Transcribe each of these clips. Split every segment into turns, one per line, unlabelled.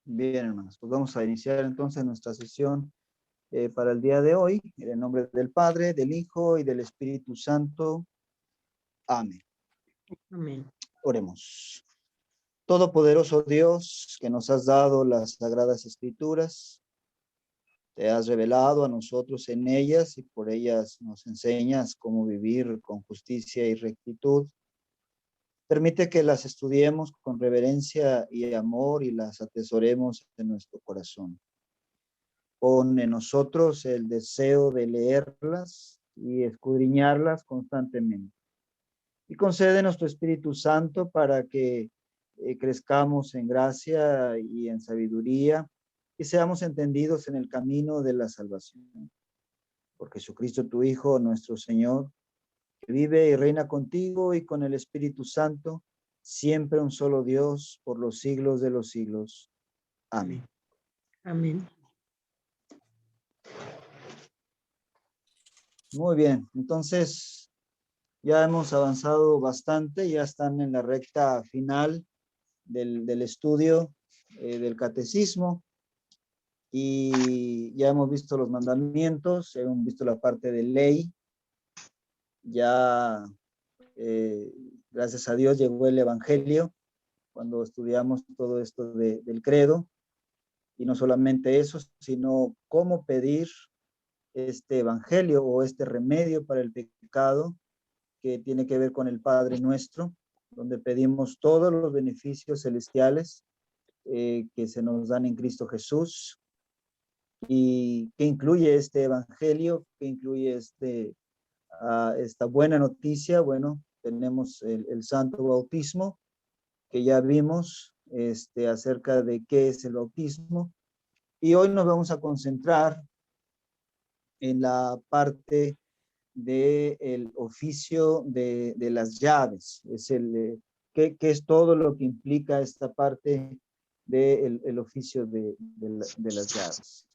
Bien, hermanos, pues vamos a iniciar entonces nuestra sesión para el día de hoy, en el nombre del Padre, del Hijo y del Espíritu Santo. Amén.
Amén.
Oremos. Todopoderoso Dios, que nos has dado las sagradas escrituras, te has revelado a nosotros en ellas y por ellas nos enseñas cómo vivir con justicia y rectitud. Permite que las estudiemos con reverencia y amor y las atesoremos en nuestro corazón. Pon en nosotros el deseo de leerlas y escudriñarlas constantemente. Y concédenos tu Espíritu Santo para que crezcamos en gracia y en sabiduría y seamos entendidos en el camino de la salvación. Por Jesucristo tu Hijo, nuestro Señor, que vive y reina contigo y con el Espíritu Santo, siempre un solo Dios, por los siglos de los siglos. Amén.
Amén.
Muy bien, entonces ya hemos avanzado bastante, ya están en la recta final del estudio del catecismo y ya hemos visto los mandamientos, hemos visto la parte de ley, ya gracias a Dios llegó el evangelio cuando estudiamos todo esto del credo, y no solamente eso, sino cómo pedir este evangelio o este remedio para el pecado que tiene que ver con el Padre Nuestro, donde pedimos todos los beneficios celestiales que se nos dan en Cristo Jesús, y que incluye este evangelio, que incluye esta buena noticia. Bueno, tenemos el santo bautismo, que ya vimos acerca de qué es el bautismo, y hoy nos vamos a concentrar en la parte del oficio de las llaves. Es ¿qué es todo lo que implica esta parte del el oficio de las llaves?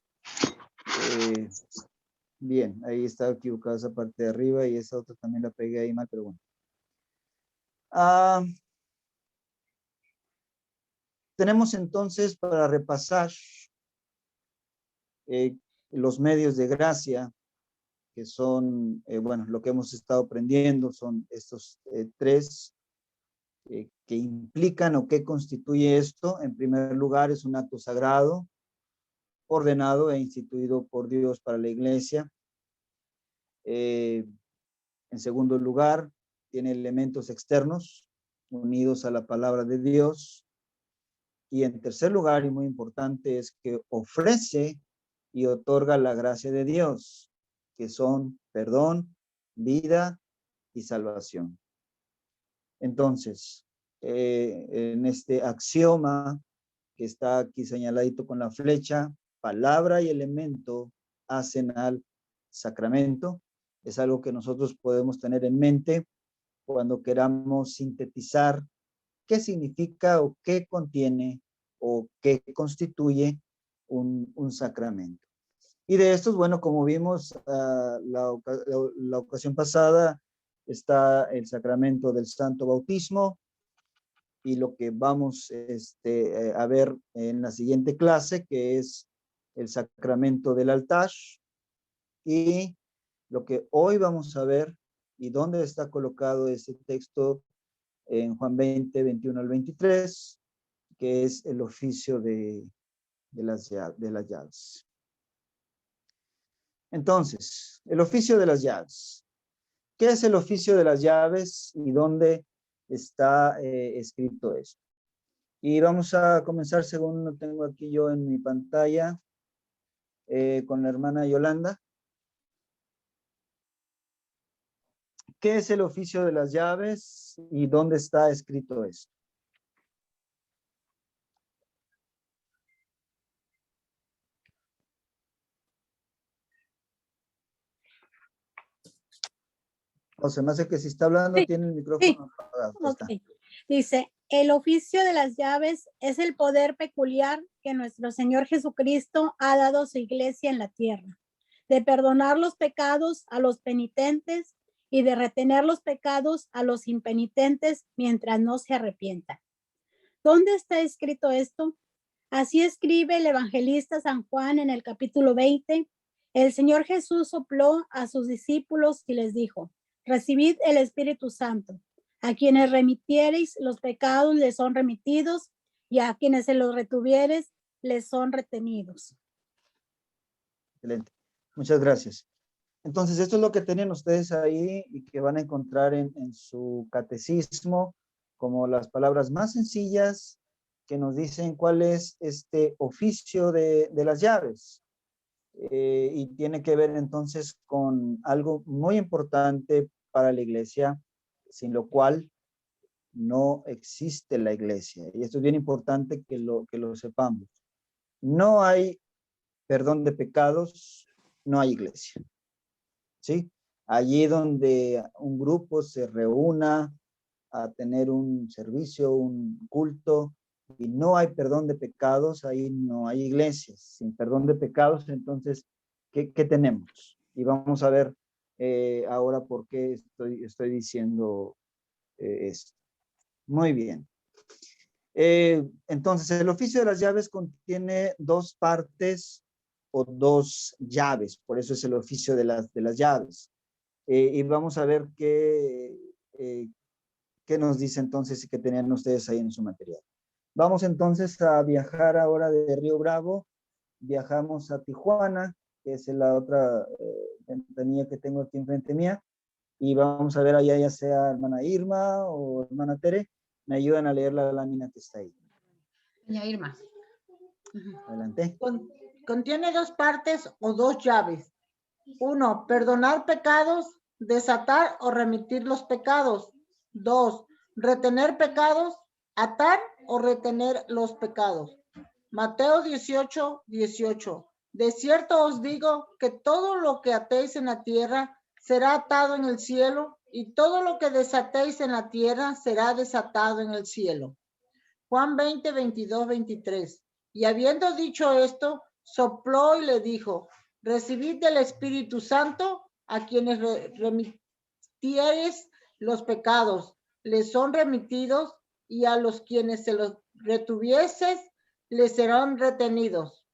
Bien, ahí estaba equivocada esa parte de arriba y esa otra también la pegué ahí mal, pero bueno. Tenemos entonces para repasar los medios de gracia, que son, bueno, lo que hemos estado aprendiendo son estos tres que implican o que constituye esto. En primer lugar, es un acto sagrado, ordenado e instituido por Dios para la iglesia. En segundo lugar, tiene elementos externos unidos a la palabra de Dios. Y en tercer lugar, y muy importante, es que ofrece y otorga la gracia de Dios, que son perdón, vida y salvación. Entonces, en este axioma que está aquí señaladito con la flecha, palabra y elemento hacen al sacramento. Es algo que nosotros podemos tener en mente cuando queramos sintetizar qué significa o qué contiene o qué constituye un sacramento. Y de estos, bueno, como vimos la ocasión pasada, está el sacramento del santo bautismo, y lo que vamos a ver en la siguiente clase, que es el sacramento del altar, y lo que hoy vamos a ver y dónde está colocado ese texto en Juan 20, 21 al 23, que es el oficio de las llaves. Entonces, el oficio de las llaves. ¿Qué es el oficio de las llaves y dónde está escrito esto? Y vamos a comenzar según lo tengo aquí yo en mi pantalla, con la hermana Yolanda. ¿Qué es el oficio de las llaves y dónde está escrito esto? O sea, me hace que si está hablando
Sí,
tiene el micrófono apagado.
okay. Dice, el oficio de las llaves es el poder peculiar que nuestro Señor Jesucristo ha dado a su iglesia en la tierra, de perdonar los pecados a los penitentes y de retener los pecados a los impenitentes mientras no se arrepientan. ¿Dónde está escrito esto? Así escribe el evangelista San Juan en el capítulo 20. El Señor Jesús sopló a sus discípulos y les dijo: recibid el Espíritu Santo. A quienes remitiereis los pecados les son remitidos, y a quienes se los retuvieres les son retenidos.
Excelente. Muchas gracias. Entonces, esto es lo que tienen ustedes ahí y que van a encontrar en su catecismo como las palabras más sencillas que nos dicen cuál es este oficio de las llaves. Y tiene que ver entonces con algo muy importante para la iglesia, sin lo cual no existe la iglesia. Y esto es bien importante que lo sepamos. No hay perdón de pecados, no hay iglesia. ¿Sí? Allí donde un grupo se reúna a tener un servicio, un culto, y no hay perdón de pecados, ahí no hay iglesias. Sin perdón de pecados, entonces, ¿qué tenemos? Y vamos a ver ahora por qué estoy diciendo esto. Muy bien. Entonces, el oficio de las llaves contiene dos partes o dos llaves, por eso es el oficio de las llaves. Y vamos a ver qué nos dice entonces y qué tenían ustedes ahí en su material. Vamos entonces a viajar ahora de Río Bravo, viajamos a Tijuana, que es la otra ventanilla que tengo aquí enfrente mía, y vamos a ver allá ya sea hermana Irma o hermana Tere, me ayudan a leer la lámina que está ahí.
Doña Irma.
Adelante.
Contiene dos partes o dos llaves. 1. Perdonar pecados, desatar o remitir los pecados. 2. Retener pecados, atar o retener los pecados. Mateo 18, 18. De cierto os digo que todo lo que atéis en la tierra será atado en el cielo, y todo lo que desatéis en la tierra será desatado en el cielo. Juan 20, 22, 23. Y habiendo dicho esto, sopló y le dijo: recibid del Espíritu Santo. A quienes remitieres los pecados, les son remitidos, y a los quienes se los retuvieses, les serán retenidos.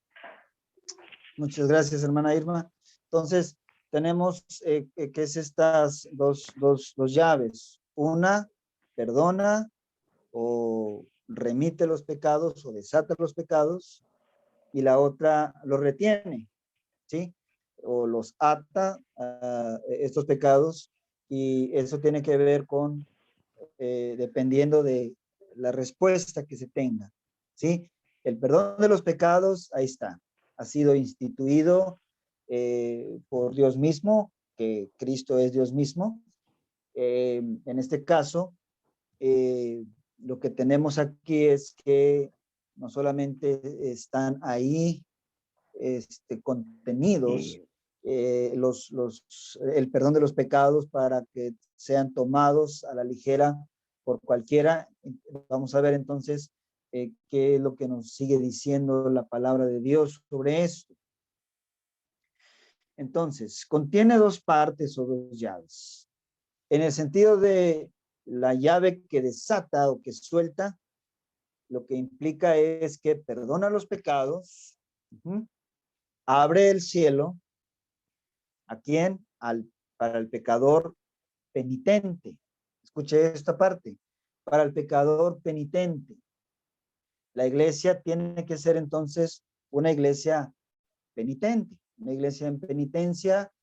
Muchas gracias, hermana Irma. Entonces, tenemos que es estas dos llaves. Una, perdona o remite los pecados o desata los pecados, y la otra los retiene, ¿sí? O los ata a estos pecados, y eso tiene que ver con, dependiendo de la respuesta que se tenga, ¿sí? El perdón de los pecados, ahí está, ha sido instituido por Dios mismo, que Cristo es Dios mismo. En este caso, lo que tenemos aquí es que no solamente están ahí contenidos el perdón de los pecados para que sean tomados a la ligera por cualquiera. Vamos a ver entonces qué es lo que nos sigue diciendo la palabra de Dios sobre esto. Entonces, contiene dos partes o dos llaves. En el sentido de la llave que desata o que suelta, lo que implica es que perdona los pecados, abre el cielo. ¿A quién? Para el pecador penitente. Escuche esta parte. Para el pecador penitente. La iglesia tiene que ser entonces una iglesia penitente, una iglesia en penitencia,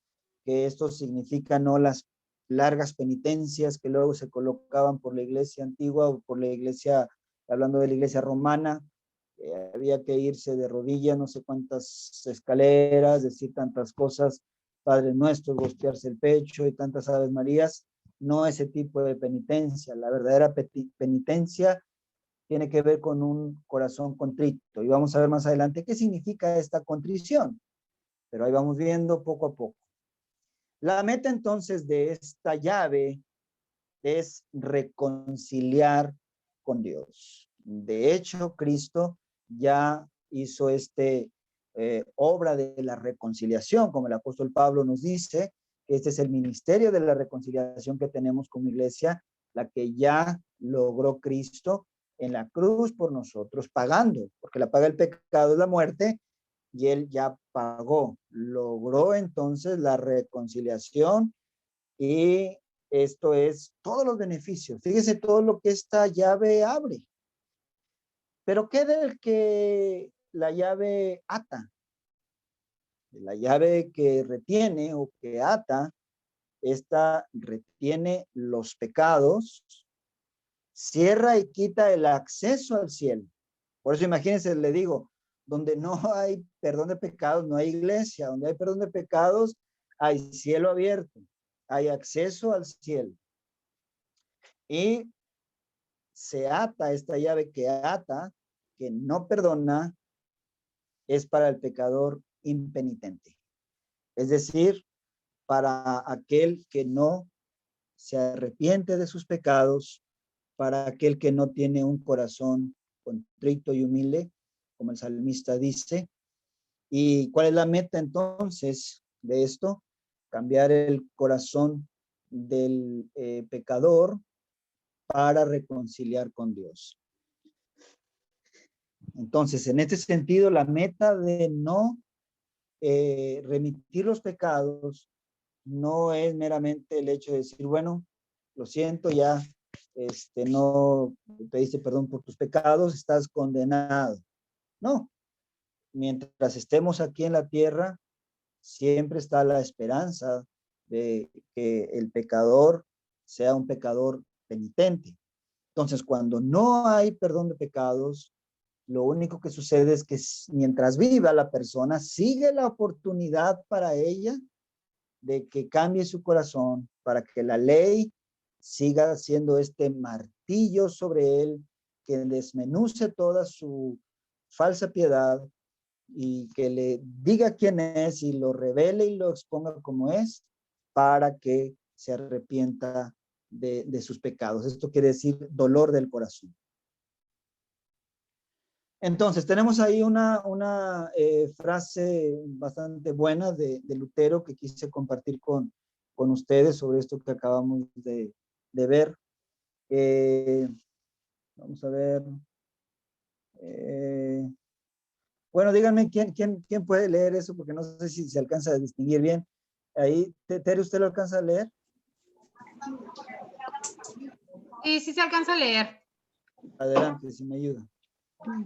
que esto significa no las largas penitencias que luego se colocaban por la iglesia antigua o por la iglesia, hablando de la iglesia romana, había que irse de rodillas, no sé cuántas escaleras, decir tantas cosas, Padre Nuestro, gostearse el pecho y tantas Aves Marías. No ese tipo de penitencia. La verdadera penitencia tiene que ver con un corazón contrito. Y vamos a ver más adelante qué significa esta contrición. Pero ahí vamos viendo poco a poco. La meta entonces de esta llave es reconciliar con Dios. De hecho, Cristo ya hizo obra de la reconciliación, como el apóstol Pablo nos dice, que este es el ministerio de la reconciliación que tenemos como iglesia, la que ya logró Cristo, en la cruz por nosotros, pagando, porque la paga del pecado es la muerte, y él ya pagó, logró entonces la reconciliación, y esto es todos los beneficios. Fíjese todo lo que esta llave abre. Pero ¿qué del que la llave ata? La llave que retiene o que ata, esta retiene los pecados, cierra y quita el acceso al cielo. Por eso imagínense, le digo, donde no hay perdón de pecados, no hay iglesia. Donde hay perdón de pecados, hay cielo abierto, hay acceso al cielo. Y se ata esta llave que ata, que no perdona, es para el pecador impenitente. Es decir, para aquel que no se arrepiente de sus pecados, para aquel que no tiene un corazón contrito y humilde, como el salmista dice. ¿Y cuál es la meta entonces de esto? Cambiar el corazón del pecador para reconciliar con Dios. Entonces, en este sentido, la meta de no remitir los pecados no es meramente el hecho de decir, bueno, lo siento, ya no pediste perdón por tus pecados, estás condenado. No, mientras estemos aquí en la tierra, siempre está la esperanza de que el pecador sea un pecador penitente. Entonces, cuando no hay perdón de pecados, lo único que sucede es que mientras viva la persona, sigue la oportunidad para ella de que cambie su corazón, para que la ley siga haciendo este martillo sobre él, que desmenuce toda su falsa piedad y que le diga quién es y lo revele y lo exponga como es, para que se arrepienta de sus pecados. Esto quiere decir dolor del corazón. Entonces, tenemos ahí una frase bastante buena de Lutero que quise compartir con ustedes sobre esto que acabamos de ver. Vamos a ver. Bueno, díganme quién puede leer eso, porque no sé si se alcanza a distinguir bien. Ahí, Tere, ¿usted lo alcanza a leer?
Sí se alcanza a leer.
Adelante, si me ayuda.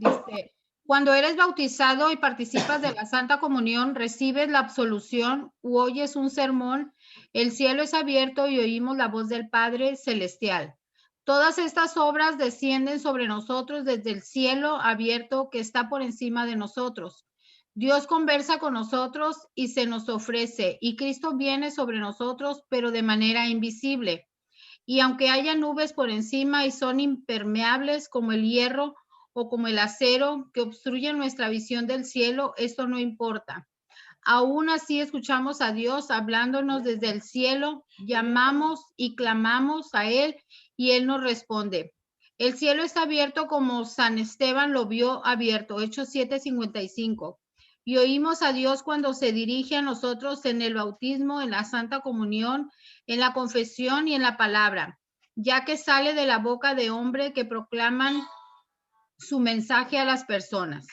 Dice, cuando eres bautizado y participas de la Santa Comunión, recibes la absolución u oyes un sermón, el cielo es abierto y oímos la voz del Padre Celestial. Todas estas obras descienden sobre nosotros desde el cielo abierto que está por encima de nosotros. Dios conversa con nosotros y se nos ofrece, y Cristo viene sobre nosotros, pero de manera invisible. Y aunque haya nubes por encima y son impermeables como el hierro, o como el acero que obstruye nuestra visión del cielo, esto no importa. Aún así escuchamos a Dios hablándonos desde el cielo, llamamos y clamamos a Él y Él nos responde. El cielo está abierto como San Esteban lo vio abierto, Hechos 7:55. Y oímos a Dios cuando se dirige a nosotros en el bautismo, en la Santa Comunión, en la confesión y en la palabra, ya que sale de la boca de hombre que proclaman su mensaje a las personas.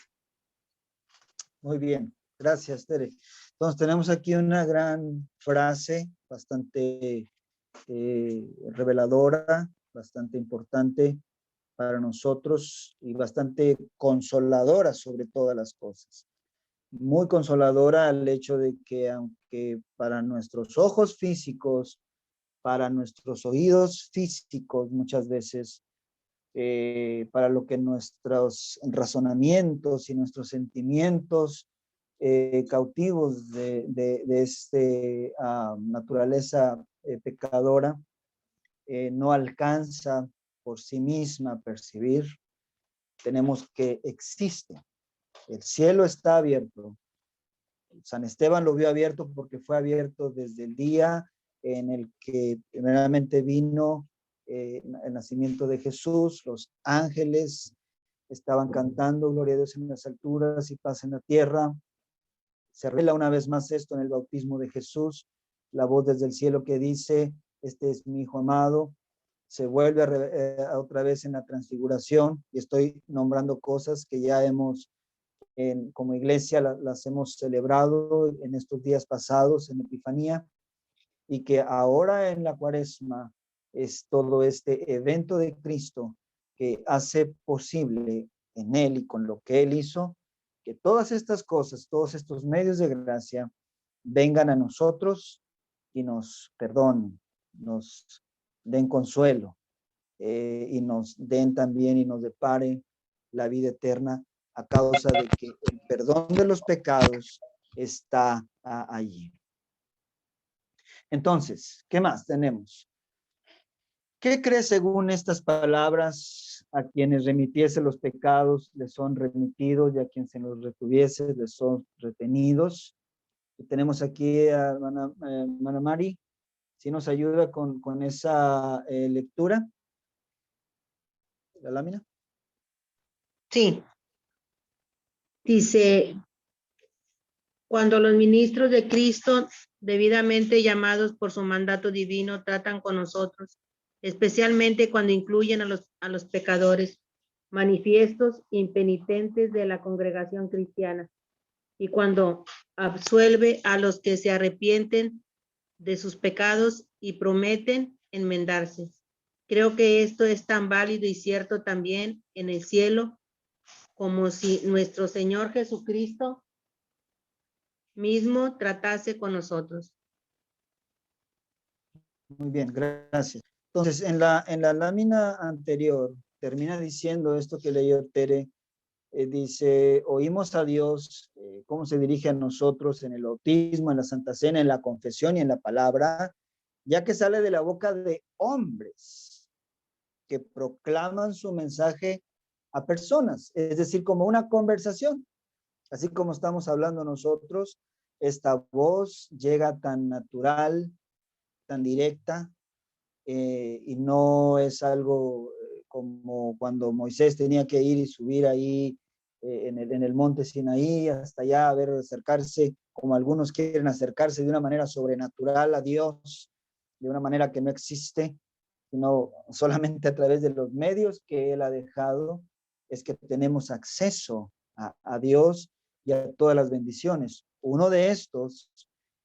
Muy bien, gracias, Tere. Entonces tenemos aquí una gran frase, bastante reveladora, bastante importante para nosotros y bastante consoladora sobre todas las cosas. Muy consoladora al hecho de que aunque para nuestros ojos físicos, para nuestros oídos físicos muchas veces, para lo que nuestros razonamientos y nuestros sentimientos cautivos de esta naturaleza pecadora no alcanza por sí misma a percibir, tenemos que existe. El cielo está abierto. San Esteban lo vio abierto porque fue abierto desde el día en el que primeramente vino el nacimiento de Jesús. Los ángeles estaban cantando gloria a Dios en las alturas y paz en la tierra. Se revela una vez más esto en el bautismo de Jesús, la voz desde el cielo que dice, este es mi hijo amado, se vuelve otra vez en la transfiguración, y estoy nombrando cosas que ya hemos, como iglesia, las hemos celebrado en estos días pasados en Epifanía, y que ahora en la Cuaresma es todo este evento de Cristo que hace posible en Él y con lo que Él hizo, que todas estas cosas, todos estos medios de gracia vengan a nosotros y nos perdonen, nos den consuelo, y nos den también y nos depare la vida eterna a causa de que el perdón de los pecados está allí. Entonces, ¿qué más tenemos? ¿Qué cree según estas palabras? A quienes remitiese los pecados les son remitidos, y a quien se los retuviese les son retenidos. Y tenemos aquí a hermana Mari, si nos ayuda con esa lectura, la lámina.
Sí. Dice, cuando los ministros de Cristo, debidamente llamados por su mandato divino, tratan con nosotros, especialmente cuando incluyen a los pecadores, manifiestos, impenitentes de la congregación cristiana, y cuando absuelve a los que se arrepienten de sus pecados y prometen enmendarse. Creo que esto es tan válido y cierto también en el cielo, como si nuestro Señor Jesucristo mismo tratase con nosotros.
Muy bien, gracias. Entonces, en la lámina anterior, termina diciendo esto que leyó Tere, dice, oímos a Dios, cómo se dirige a nosotros en el bautismo, en la Santa Cena, en la confesión y en la palabra, ya que sale de la boca de hombres que proclaman su mensaje a personas, es decir, como una conversación. Así como estamos hablando nosotros, esta voz llega tan natural, tan directa, y no es algo como cuando Moisés tenía que ir y subir ahí en el monte Sinaí hasta allá, a ver, acercarse, como algunos quieren acercarse de una manera sobrenatural a Dios, de una manera que no existe, sino solamente a través de los medios que Él ha dejado, es que tenemos acceso a Dios y a todas las bendiciones. Uno de estos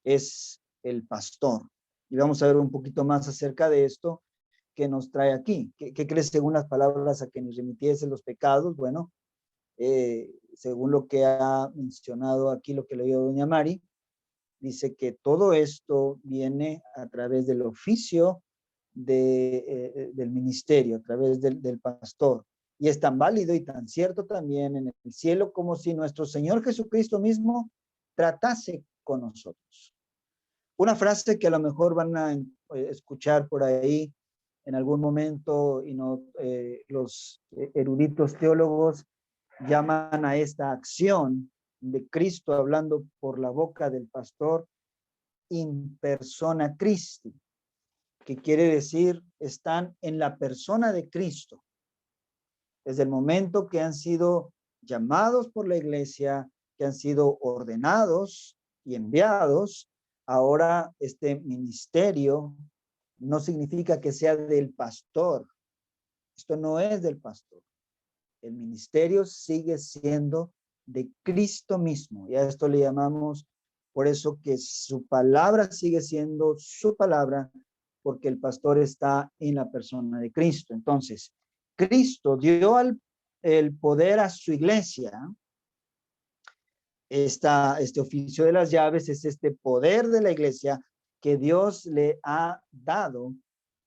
es el pastor. Y vamos a ver un poquito más acerca de esto que nos trae aquí. ¿Qué crees según las palabras a que nos remitiese los pecados? Bueno, según lo que ha mencionado aquí, lo que leyó doña Mari, dice que todo esto viene a través del oficio del ministerio, a través del pastor. Y es tan válido y tan cierto también en el cielo como si nuestro Señor Jesucristo mismo tratase con nosotros. Una frase que a lo mejor van a escuchar por ahí en algún momento, y no, los eruditos teólogos llaman a esta acción de Cristo hablando por la boca del pastor in persona Christi, que quiere decir están en la persona de Cristo. Desde el momento que han sido llamados por la iglesia, que han sido ordenados y enviados, ahora este ministerio no significa que sea del pastor. Esto no es del pastor. El ministerio sigue siendo de Cristo mismo. Y a esto le llamamos, por eso que su palabra sigue siendo su palabra, porque el pastor está en la persona de Cristo. Entonces, Cristo dio el poder a su iglesia. Este oficio de las llaves es este poder de la iglesia que Dios le ha dado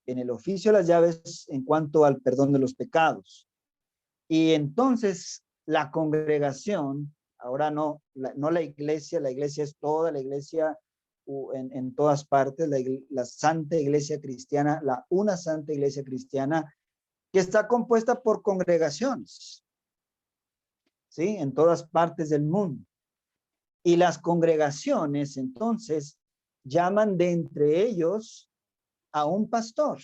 en el oficio de las llaves en cuanto al perdón de los pecados. Y entonces la congregación, ahora no la iglesia es toda la iglesia en todas partes, la santa iglesia cristiana, una santa iglesia cristiana que está compuesta por congregaciones, ¿sí? En todas partes del mundo. Y las congregaciones entonces llaman de entre ellos a un pastor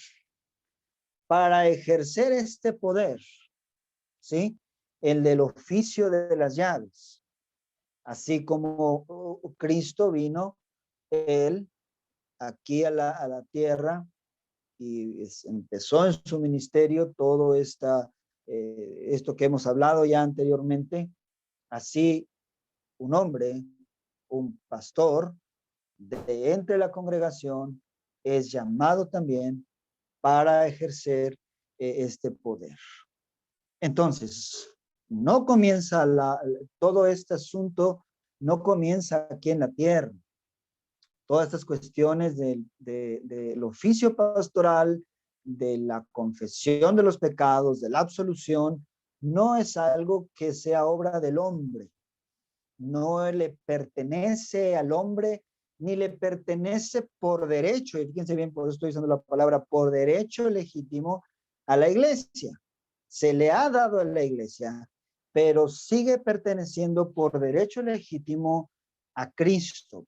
para ejercer este poder, ¿sí? El del oficio de las llaves. Así como Cristo vino, Él, aquí a la tierra, y empezó en su ministerio todo esto que hemos hablado ya anteriormente. Así, un hombre, un pastor de entre la congregación es llamado también para ejercer este poder. Entonces, no comienza todo este asunto, no comienza aquí en la tierra. Todas estas cuestiones del oficio pastoral, de la confesión de los pecados, de la absolución, no es algo que sea obra del hombre. No le pertenece al hombre, ni le pertenece por derecho, y fíjense bien, por eso estoy usando la palabra por derecho legítimo a la iglesia. Se le ha dado a la iglesia, pero sigue perteneciendo por derecho legítimo a Cristo,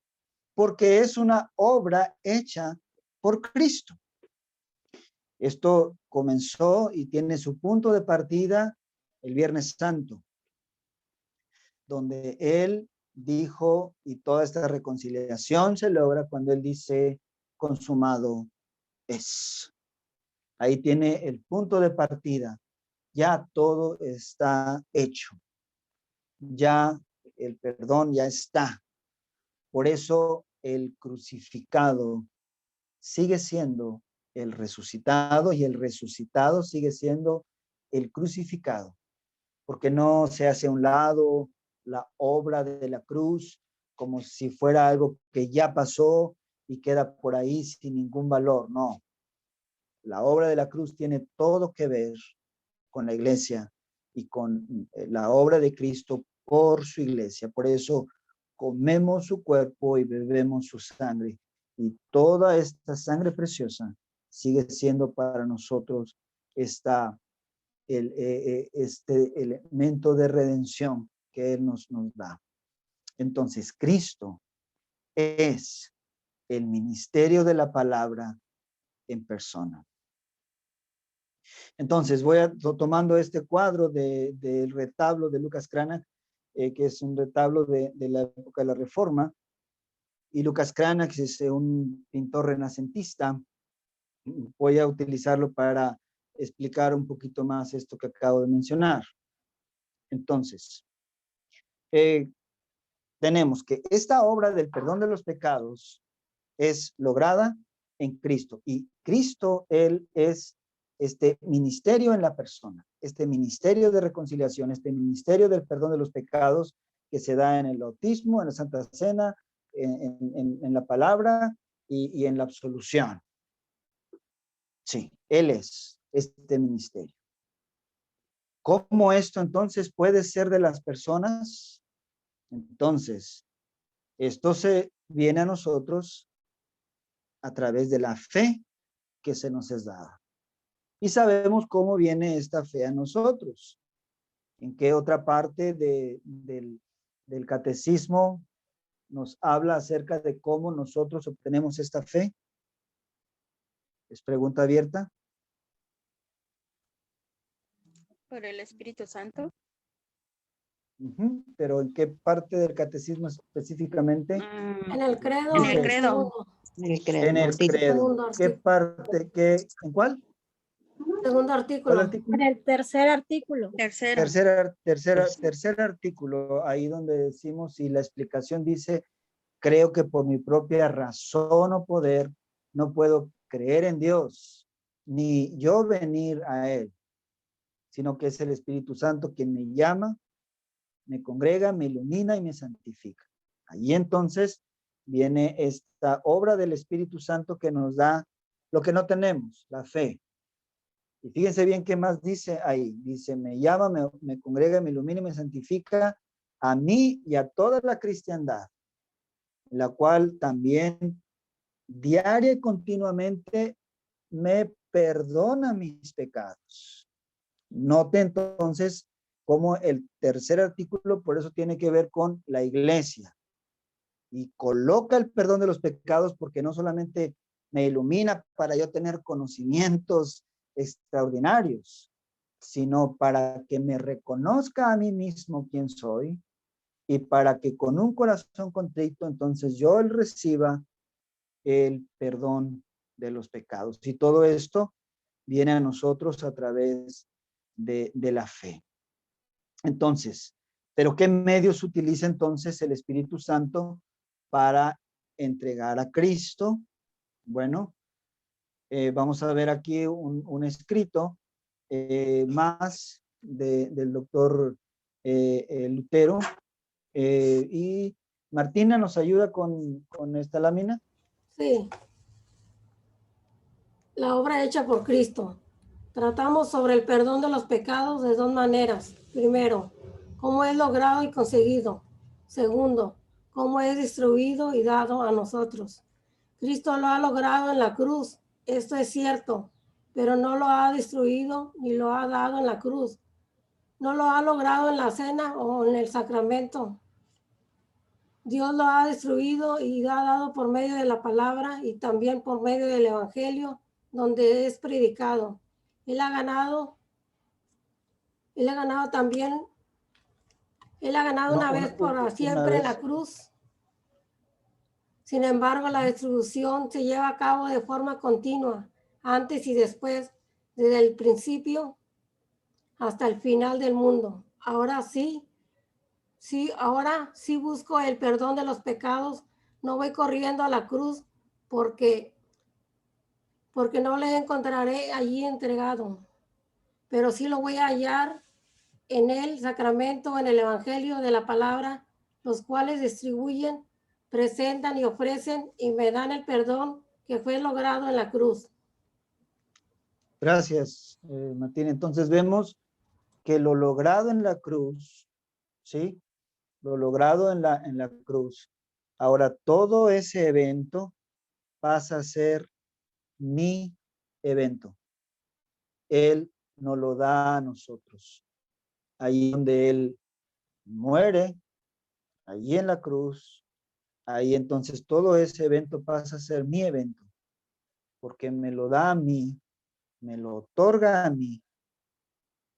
porque es una obra hecha por Cristo. Esto comenzó y tiene su punto de partida el Viernes Santo, donde él dijo, y toda esta reconciliación se logra cuando él dice, consumado es. Ahí tiene el punto de partida. Ya todo está hecho. Ya el perdón ya está. Por eso el crucificado sigue siendo el resucitado y el resucitado sigue siendo el crucificado. Porque no se hace a un lado la obra de la cruz como si fuera algo que ya pasó y queda por ahí sin ningún valor. No. La obra de la cruz tiene todo que ver con la iglesia y con la obra de Cristo por su iglesia. Por eso comemos su cuerpo y bebemos su sangre. Y toda esta sangre preciosa sigue siendo para nosotros este elemento de redención que Él nos da. Entonces, Cristo es el ministerio de la palabra en persona. Entonces, voy tomando este cuadro del retablo de Lucas Cranach, que es un retablo de la época de la Reforma, y Lucas Cranach es un pintor renacentista. Voy a utilizarlo para explicar un poquito más esto que acabo de mencionar. Entonces, tenemos que esta obra del perdón de los pecados es lograda en Cristo, y Cristo, Él es este ministerio en la persona, este ministerio de reconciliación, este ministerio del perdón de los pecados que se da en el bautismo, en la Santa Cena, en la palabra y en la absolución. Sí, Él es este ministerio. ¿Cómo esto entonces puede ser de las personas? Entonces, esto se viene a nosotros a través de la fe que se nos es dada. Y sabemos cómo viene esta fe a nosotros. ¿En qué otra parte del catecismo nos habla acerca de cómo nosotros obtenemos esta fe? ¿Es pregunta abierta?
Por el Espíritu Santo.
Pero ¿en qué parte del catecismo específicamente?
En el credo.
En el credo.
En el credo. ¿Qué parte? ¿En cuál?
Segundo artículo. En el tercer artículo.
Tercer artículo, ahí donde decimos, y la explicación dice, creo que por mi propia razón o poder no puedo creer en Dios, ni yo venir a Él, sino que es el Espíritu Santo quien me llama, me congrega, me ilumina y me santifica. Ahí entonces viene esta obra del Espíritu Santo que nos da lo que no tenemos, la fe. Y fíjense bien qué más dice ahí. Dice, me llama, me congrega, me ilumina y me santifica a mí y a toda la cristiandad, la cual también diaria y continuamente me perdona mis pecados. Note entonces cómo el tercer artículo por eso tiene que ver con la iglesia. Y coloca el perdón de los pecados porque no solamente me ilumina para yo tener conocimientos extraordinarios, sino para que me reconozca a mí mismo quién soy y para que con un corazón contrito entonces yo reciba el perdón de los pecados. Y todo esto viene a nosotros a través de la fe. Entonces, ¿pero qué medios utiliza entonces el Espíritu Santo para entregar a Cristo? Bueno, vamos a ver aquí un escrito más del doctor Lutero. Y Martina, ¿nos ayuda con esta lámina?
Sí. La obra hecha por Cristo. Tratamos sobre el perdón de los pecados de dos maneras. Primero, cómo es logrado y conseguido. Segundo, cómo es distribuido y dado a nosotros. Cristo lo ha logrado en la cruz, esto es cierto, pero no lo ha distribuido ni lo ha dado en la cruz. No lo ha logrado en la cena o en el sacramento. Dios lo ha distribuido y ha dado por medio de la palabra y también por medio del evangelio donde es predicado. Él ha ganado también, él ha ganado una vez por siempre en la cruz. Sin embargo, la distribución se lleva a cabo de forma continua, antes y después, desde el principio hasta el final del mundo. Ahora sí busco el perdón de los pecados. No voy corriendo a la cruz porque no le encontraré allí entregado, pero sí lo voy a hallar en el sacramento, en el evangelio de la palabra, los cuales distribuyen, presentan y ofrecen y me dan el perdón que fue logrado en la cruz.
Gracias, Martín. Entonces vemos que lo logrado en la cruz, ¿sí? Lo logrado en la cruz. Ahora, todo ese evento pasa a ser mi evento. Él nos lo da a nosotros. Ahí donde Él muere, allí en la cruz, ahí entonces todo ese evento pasa a ser mi evento, porque me lo da a mí, me lo otorga a mí,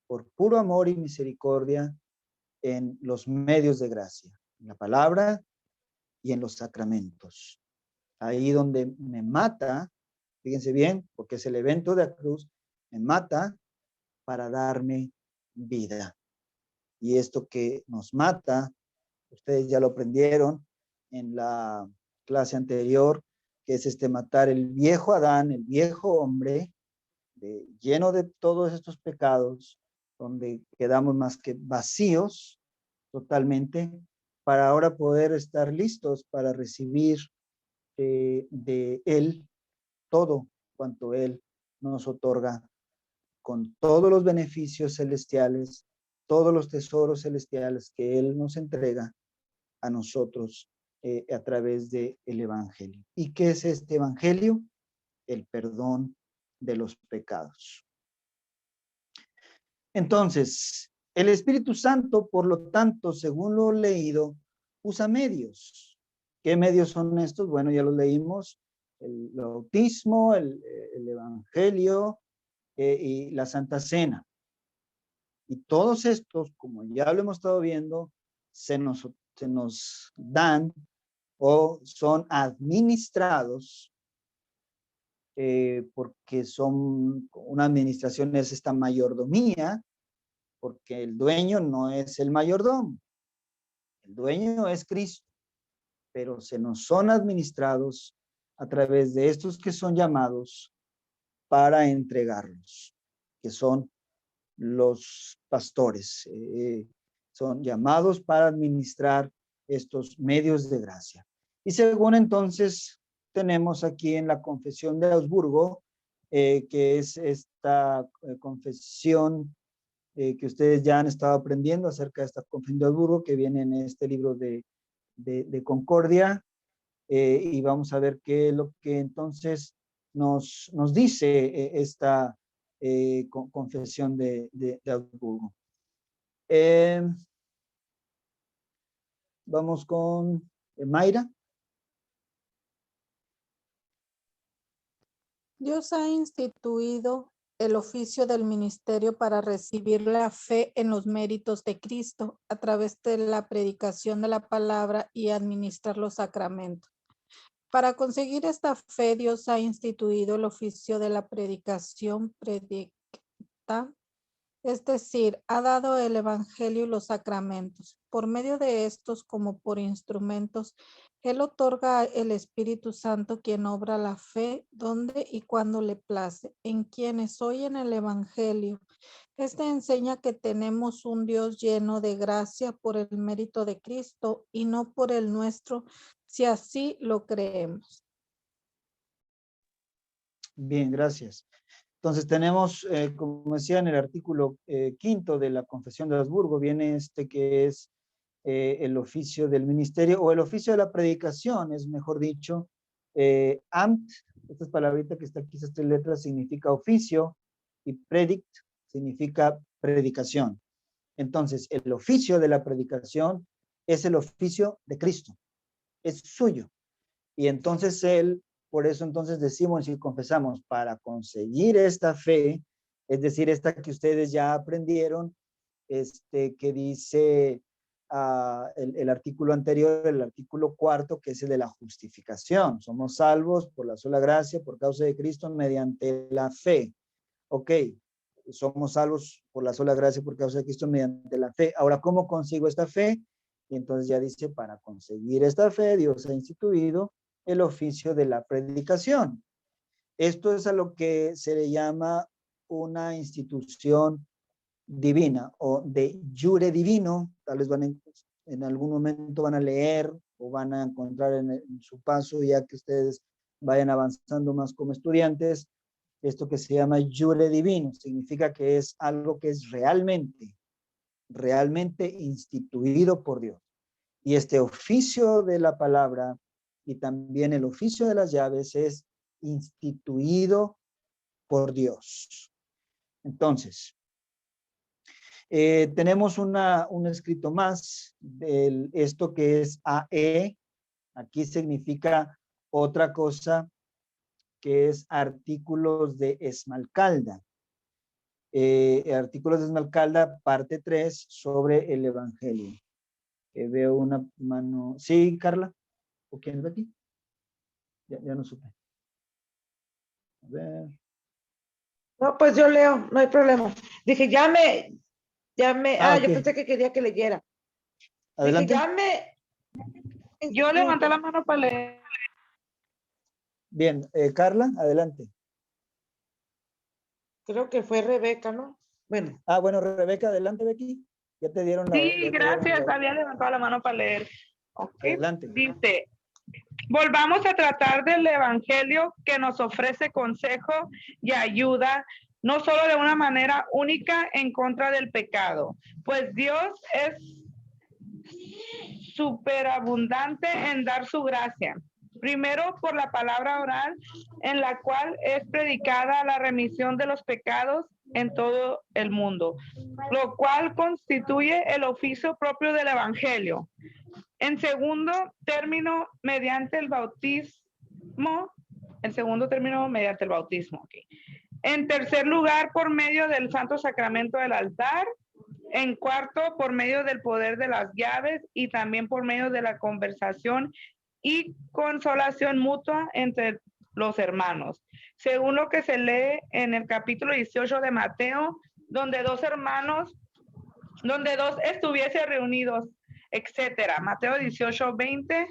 por puro amor y misericordia en los medios de gracia, en la palabra y en los sacramentos. Ahí donde me mata, fíjense bien, porque es el evento de la cruz, me mata para darme vida. Y esto que nos mata, ustedes ya lo aprendieron en la clase anterior, que es matar el viejo Adán, el viejo hombre, lleno de todos estos pecados, donde quedamos más que vacíos totalmente, para ahora poder estar listos para recibir de Él todo cuanto Él nos otorga, con todos los beneficios celestiales, todos los tesoros celestiales que Él nos entrega a nosotros a través del evangelio. ¿Y qué es este evangelio? El perdón de los pecados. Entonces, el Espíritu Santo, por lo tanto, según lo leído, usa medios. ¿Qué medios son estos? Bueno, ya los leímos: el bautismo, el evangelio y la Santa Cena. Y todos estos, como ya lo hemos estado viendo, se nos dan o son administrados porque son una administración, es esta mayordomía, porque el dueño no es el mayordomo, el dueño es Cristo, pero se nos son administrados a través de estos que son llamados para entregarlos, que son los pastores, son llamados para administrar estos medios de gracia. Y según entonces tenemos aquí en la Confesión de Augsburgo, que es esta confesión que ustedes ya han estado aprendiendo acerca de esta Confesión de Augsburgo, que viene en este libro de Concordia, y vamos a ver qué es lo que entonces nos dice esta confesión de Augsburgo. Vamos con Mayra.
Dios ha instituido el oficio del ministerio para recibir la fe en los méritos de Cristo a través de la predicación de la palabra y administrar los sacramentos. Para conseguir esta fe, Dios ha instituido el oficio de la predicación predicta, es decir, ha dado el evangelio y los sacramentos. Por medio de estos, como por instrumentos, Él otorga el Espíritu Santo, quien obra la fe donde y cuando le place, en quienes oyen el evangelio. Este enseña que tenemos un Dios lleno de gracia por el mérito de Cristo y no por el nuestro, si así lo creemos.
Bien, gracias. Entonces tenemos, como decía en el artículo 5 de la Confesión de Habsburgo, viene este que es el oficio del ministerio o el oficio de la predicación, es mejor dicho. Amt, esta palabrita que está aquí, esas 3 letras, significa oficio, y predict significa predicación. Entonces, el oficio de la predicación es el oficio de Cristo, es suyo. Y entonces por eso entonces decimos y confesamos, para conseguir esta fe, es decir, esta que ustedes ya aprendieron, que dice el artículo anterior, el artículo 4, que es el de la justificación. Somos salvos por la sola gracia, por causa de Cristo, mediante la fe. Ok, somos salvos por la sola gracia, por causa de Cristo, mediante la fe. Ahora, ¿cómo consigo esta fe? Y entonces ya dice, para conseguir esta fe, Dios ha instituido el oficio de la predicación. Esto es a lo que se le llama una institución divina o de jure divino. Tal vez en algún momento van a leer o van a encontrar en su paso, ya que ustedes vayan avanzando más como estudiantes, esto que se llama jure divino. Significa que es algo que es realmente instituido por Dios. Y este oficio de la palabra y también el oficio de las llaves es instituido por Dios. Entonces, tenemos un escrito más de esto que es AE. Aquí significa otra cosa, que es artículos de Esmalcalda. Artículos de Esmalcalda, parte 3, sobre el Evangelio. Veo una mano. Sí, Carla. ¿O quién es aquí? Ya no supe. A ver.
No, pues yo leo, no hay problema. Dije, yo
Ok.
pensé que quería que leyera.
Adelante.
Dije, yo levanté la mano para leer.
Bien, Carla, adelante.
Creo que fue Rebeca, ¿no? Bueno.
Bueno, Rebeca, adelante, Becky. Ya te dieron la...
Sí, gracias, había levantado la mano para leer. Okay.
Adelante.
Dice, volvamos a tratar del evangelio que nos ofrece consejo y ayuda, no solo de una manera única en contra del pecado, pues Dios es superabundante en dar su gracia. Primero, por la palabra oral, en la cual es predicada la remisión de los pecados en todo el mundo, lo cual constituye el oficio propio del evangelio. En segundo término, mediante el bautismo. Okay. En tercer lugar, por medio del santo sacramento del altar. En cuarto, por medio del poder de las llaves y también por medio de la conversación y consolación mutua entre los hermanos. Según lo que se lee en el capítulo 18 de Mateo, donde dos estuviesen reunidos, etcétera. Mateo 18, 20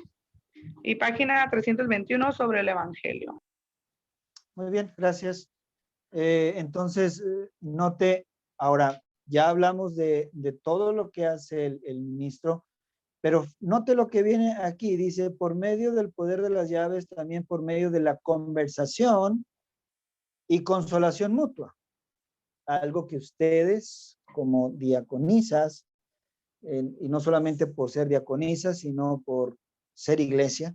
y página 321 sobre el Evangelio.
Muy bien, gracias. Entonces, note, ahora, ya hablamos de todo lo que hace el ministro, pero note lo que viene aquí, dice, por medio del poder de las llaves, también por medio de la conversación y consolación mutua. Algo que ustedes, como diaconisas, y no solamente por ser diaconisas, sino por ser iglesia,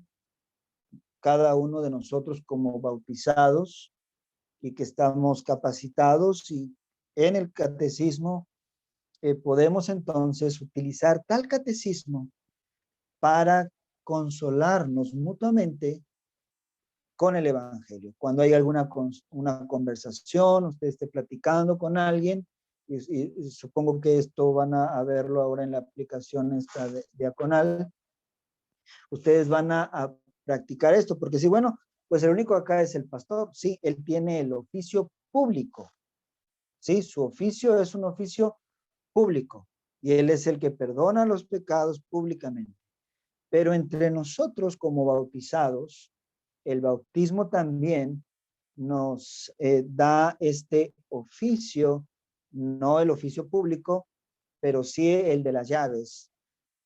cada uno de nosotros como bautizados y que estamos capacitados y en el catecismo, podemos entonces utilizar tal catecismo para consolarnos mutuamente con el evangelio. Cuando hay una conversación, usted esté platicando con alguien, y supongo que esto van a verlo ahora en la aplicación esta diaconal, ustedes van a practicar esto, porque si, bueno, pues el único acá es el pastor, sí, él tiene el oficio público, sí, su oficio es un oficio público, y él es el que perdona los pecados públicamente. Pero entre nosotros como bautizados, el bautismo también nos da este oficio, no el oficio público, pero sí el de las llaves,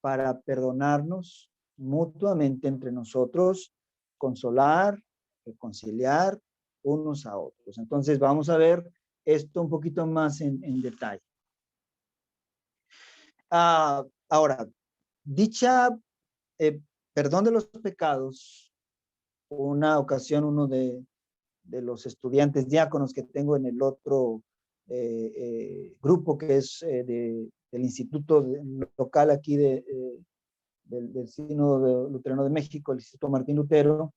para perdonarnos mutuamente entre nosotros, consolar, reconciliar unos a otros. Entonces vamos a ver esto un poquito más en detalle. Ahora, dicha perdón de los pecados, una ocasión uno de los estudiantes diáconos que tengo en el otro grupo que es del instituto local aquí del Sínodo Luterano de México, el Instituto Martín Lutero,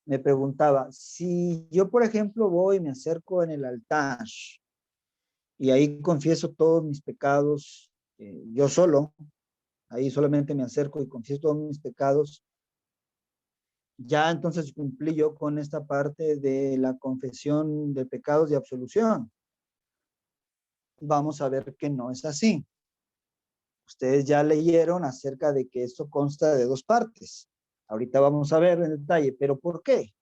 me preguntaba, si yo, por ejemplo, voy y me acerco en el altar y ahí confieso todos mis pecados, yo solo, ahí solamente me acerco y confieso todos mis pecados, ya entonces cumplí yo con esta parte de la confesión de pecados y absolución. Vamos a ver que no es así. Ustedes ya leyeron acerca de que esto consta de dos partes. Ahorita vamos a ver en detalle, pero ¿por qué?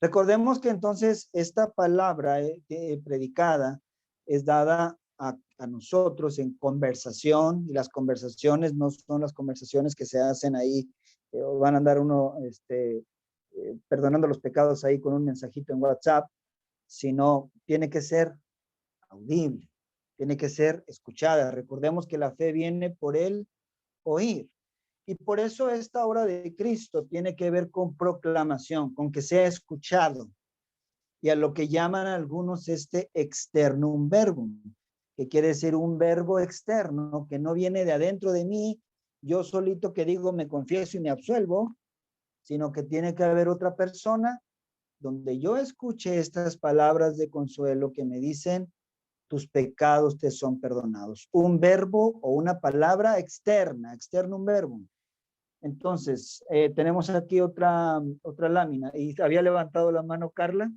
Recordemos que entonces esta palabra predicada es dada a nosotros en conversación, y las conversaciones no son las conversaciones que se hacen ahí, van a andar uno perdonando los pecados ahí con un mensajito en WhatsApp, sino tiene que ser audible, tiene que ser escuchada. Recordemos que la fe viene por el oír. Y por eso esta obra de Cristo tiene que ver con proclamación, con que sea escuchado. Y a lo que llaman algunos externum verbum, que quiere decir un verbo externo, que no viene de adentro de mí, yo solito que digo me confieso y me absuelvo, sino que tiene que haber otra persona donde yo escuche estas palabras de consuelo que me dicen, tus pecados te son perdonados. Un verbo o una palabra externa, externum verbum. Entonces, tenemos aquí otra lámina. ¿Y había levantado la mano Carla?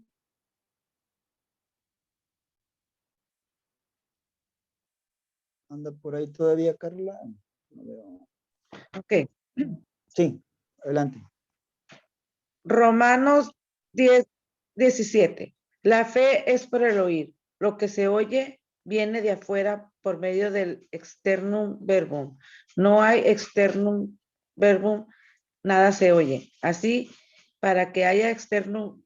¿Anda por ahí todavía, Carla? No veo.
Ok.
Sí, adelante.
Romanos 10:17. La fe es por el oír. Lo que se oye viene de afuera por medio del externum verbum. No hay externum verbum, nada se oye. Así, para que haya externum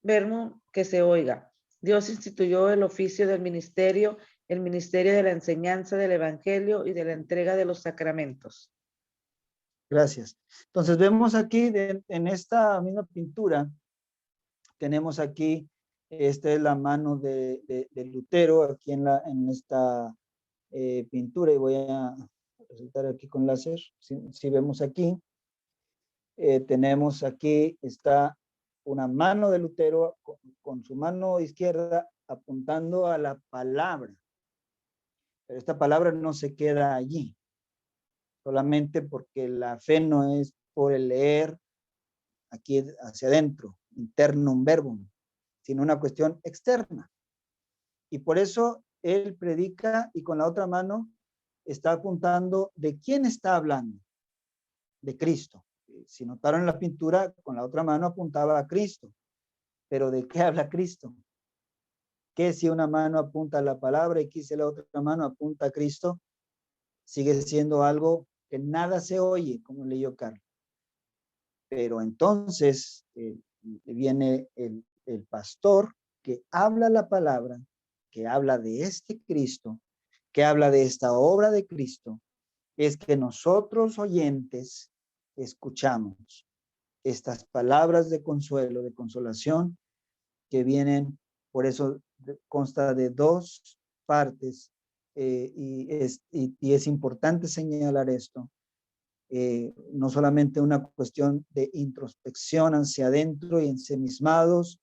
verbum, que se oiga. Dios instituyó el oficio del ministerio, el ministerio de la enseñanza del evangelio y de la entrega de los sacramentos.
Gracias. Entonces vemos aquí en esta misma pintura, tenemos aquí, esta es la mano de Lutero, aquí en esta pintura, y voy a presentar aquí con láser, si vemos aquí, tenemos aquí, está una mano de Lutero con su mano izquierda apuntando a la palabra, pero esta palabra no se queda allí, solamente porque la fe no es por el leer aquí hacia adentro, internum verbum, sino una cuestión externa. Y por eso él predica y con la otra mano está apuntando de quién está hablando, de Cristo. Si notaron en la pintura, con la otra mano apuntaba a Cristo. Pero ¿de qué habla Cristo? Que si una mano apunta a la palabra y si la otra mano apunta a Cristo, sigue siendo algo que nada se oye, como leyó Carlos. Pero entonces viene el pastor que habla la palabra, que habla de este Cristo, que habla de esta obra de Cristo, es que nosotros oyentes escuchamos estas palabras de consuelo, de consolación, que vienen, por eso consta de dos partes, y es importante señalar esto, no solamente una cuestión de introspección hacia adentro y ensimismados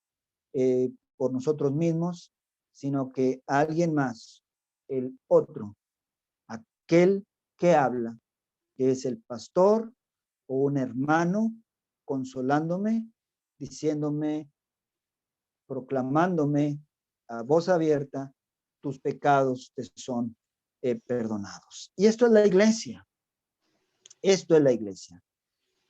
por nosotros mismos, sino que alguien más, el otro, aquel que habla, que es el pastor o un hermano consolándome, diciéndome, proclamándome a voz abierta, tus pecados te son perdonados. Y esto es la iglesia. Esto es la iglesia.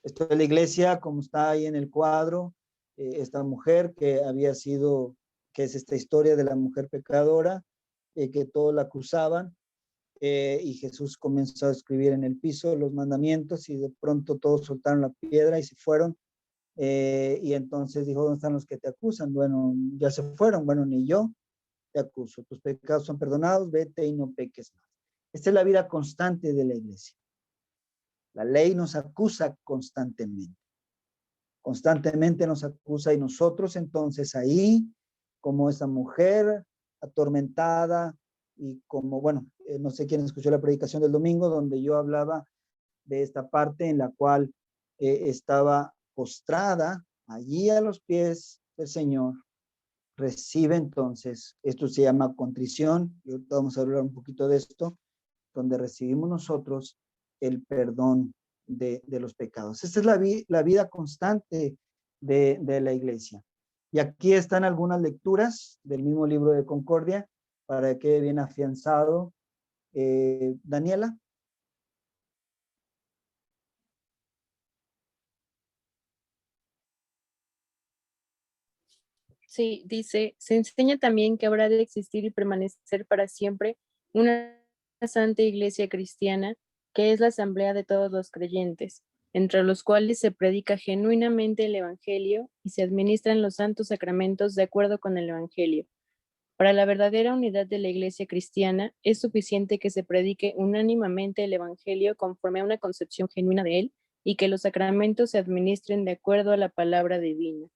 Esto es la iglesia, como está ahí en el cuadro, esta mujer que había sido, que es esta historia de la mujer pecadora, que todos la acusaban, y Jesús comenzó a escribir en el piso los mandamientos y de pronto todos soltaron la piedra y se fueron. Y entonces dijo, ¿dónde están los que te acusan? Bueno, ya se fueron. Bueno, ni yo te acuso. Tus pecados son perdonados, vete y no peques más. Esta es la vida constante de la iglesia. La ley nos acusa constantemente. Constantemente nos acusa y nosotros entonces ahí, como esa mujer atormentada y como, bueno, no sé quién escuchó la predicación del domingo donde yo hablaba de esta parte en la cual estaba postrada allí a los pies del Señor, recibe entonces, esto se llama contrición, y ahorita vamos a hablar un poquito de esto, donde recibimos nosotros el perdón de los pecados. Esta es la vida constante de la iglesia. Y aquí están algunas lecturas del mismo libro de Concordia, para que quede bien afianzado. Daniela.
Sí, dice, se enseña también que habrá de existir y permanecer para siempre una santa iglesia cristiana, que es la asamblea de todos los creyentes, entre los cuales se predica genuinamente el evangelio y se administran los santos sacramentos de acuerdo con el evangelio. Para la verdadera unidad de la iglesia cristiana es suficiente que se predique unánimemente el evangelio conforme a una concepción genuina de él y que los sacramentos se administren de acuerdo a la palabra divina.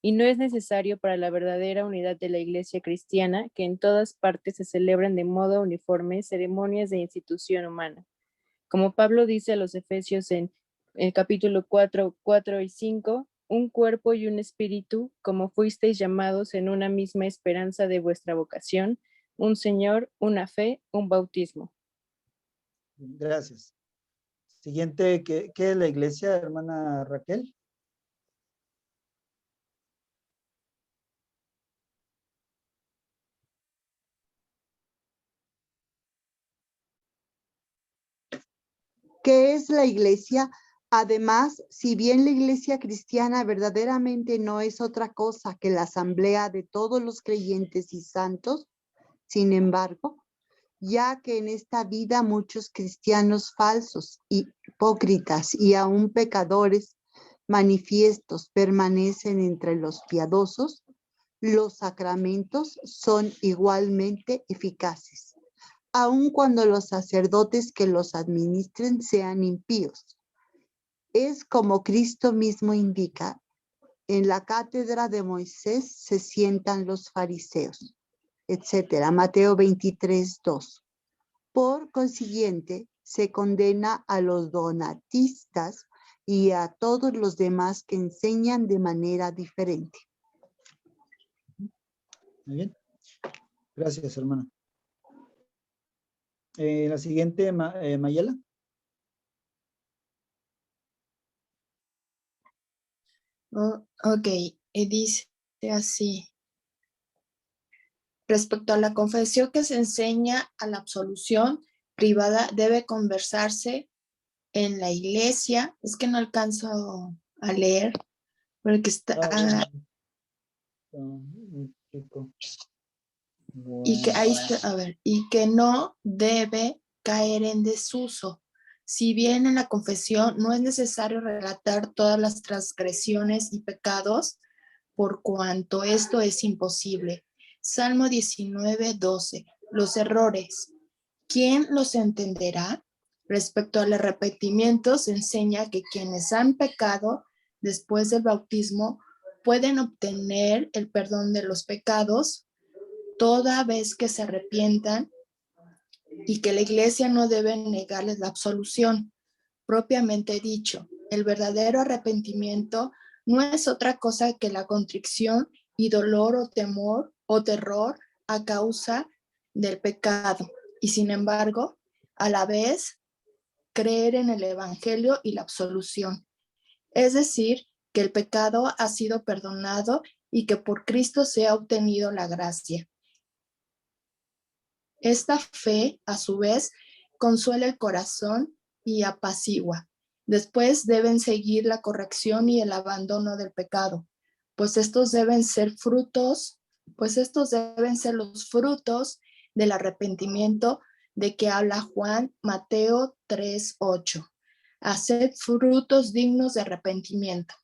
Y no es necesario para la verdadera unidad de la iglesia cristiana que en todas partes se celebren de modo uniforme ceremonias de institución humana. Como Pablo dice a los Efesios en el capítulo 4, 4 y 5, un cuerpo y un espíritu, como fuisteis llamados en una misma esperanza de vuestra vocación, un Señor, una fe, un bautismo.
Gracias. Siguiente, ¿qué es la iglesia, hermana Raquel?
¿Qué es la iglesia? Además, si bien la iglesia cristiana verdaderamente no es otra cosa que la asamblea de todos los creyentes y santos, sin embargo, ya que en esta vida muchos cristianos falsos, hipócritas y aún pecadores manifiestos permanecen entre los piadosos, los sacramentos son igualmente eficaces, aun cuando los sacerdotes que los administren sean impíos. Es como Cristo mismo indica, en la cátedra de Moisés se sientan los fariseos, etc. Mateo 23, 2. Por consiguiente, se condena a los donatistas y a todos los demás que enseñan de manera diferente.
Muy bien. Gracias, hermana. La siguiente, Mayela.
Ok, dice así. Respecto a la confesión que se enseña a la absolución privada, debe conversarse en la iglesia. Es que no alcanzo a leer, porque está... Y que ahí está, a ver, y que no debe caer en desuso. Si bien en la confesión no es necesario relatar todas las transgresiones y pecados, por cuanto esto es imposible. Salmo 19, 12. Los errores, ¿quién los entenderá? Respecto al arrepentimiento, se enseña que quienes han pecado después del bautismo pueden obtener el perdón de los pecados toda vez que se arrepientan y que la iglesia no debe negarles la absolución. Propiamente dicho, el verdadero arrepentimiento no es otra cosa que la contrición y dolor o temor o terror a causa del pecado. Y sin embargo, a la vez, creer en el evangelio y la absolución. Es decir, que el pecado ha sido perdonado y que por Cristo se ha obtenido la gracia. Esta fe, a su vez, consuela el corazón y apacigua. Después deben seguir la corrección y el abandono del pecado, pues estos deben ser los frutos del arrepentimiento de que habla Juan, Mateo 3:8. Haced frutos dignos de arrepentimiento.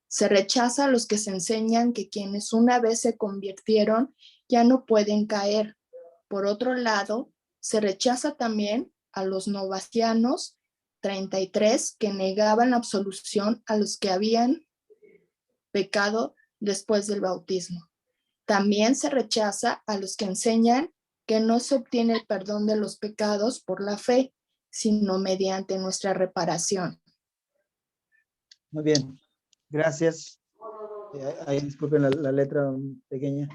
Se rechaza a los que se enseñan que quienes una vez se convirtieron ya no pueden caer. Por otro lado, se rechaza también a los novacianos 33 que negaban la absolución a los que habían pecado después del bautismo. También se rechaza a los que enseñan que no se obtiene el perdón de los pecados por la fe, sino mediante nuestra reparación.
Muy bien, gracias. Ahí disculpen la letra pequeña.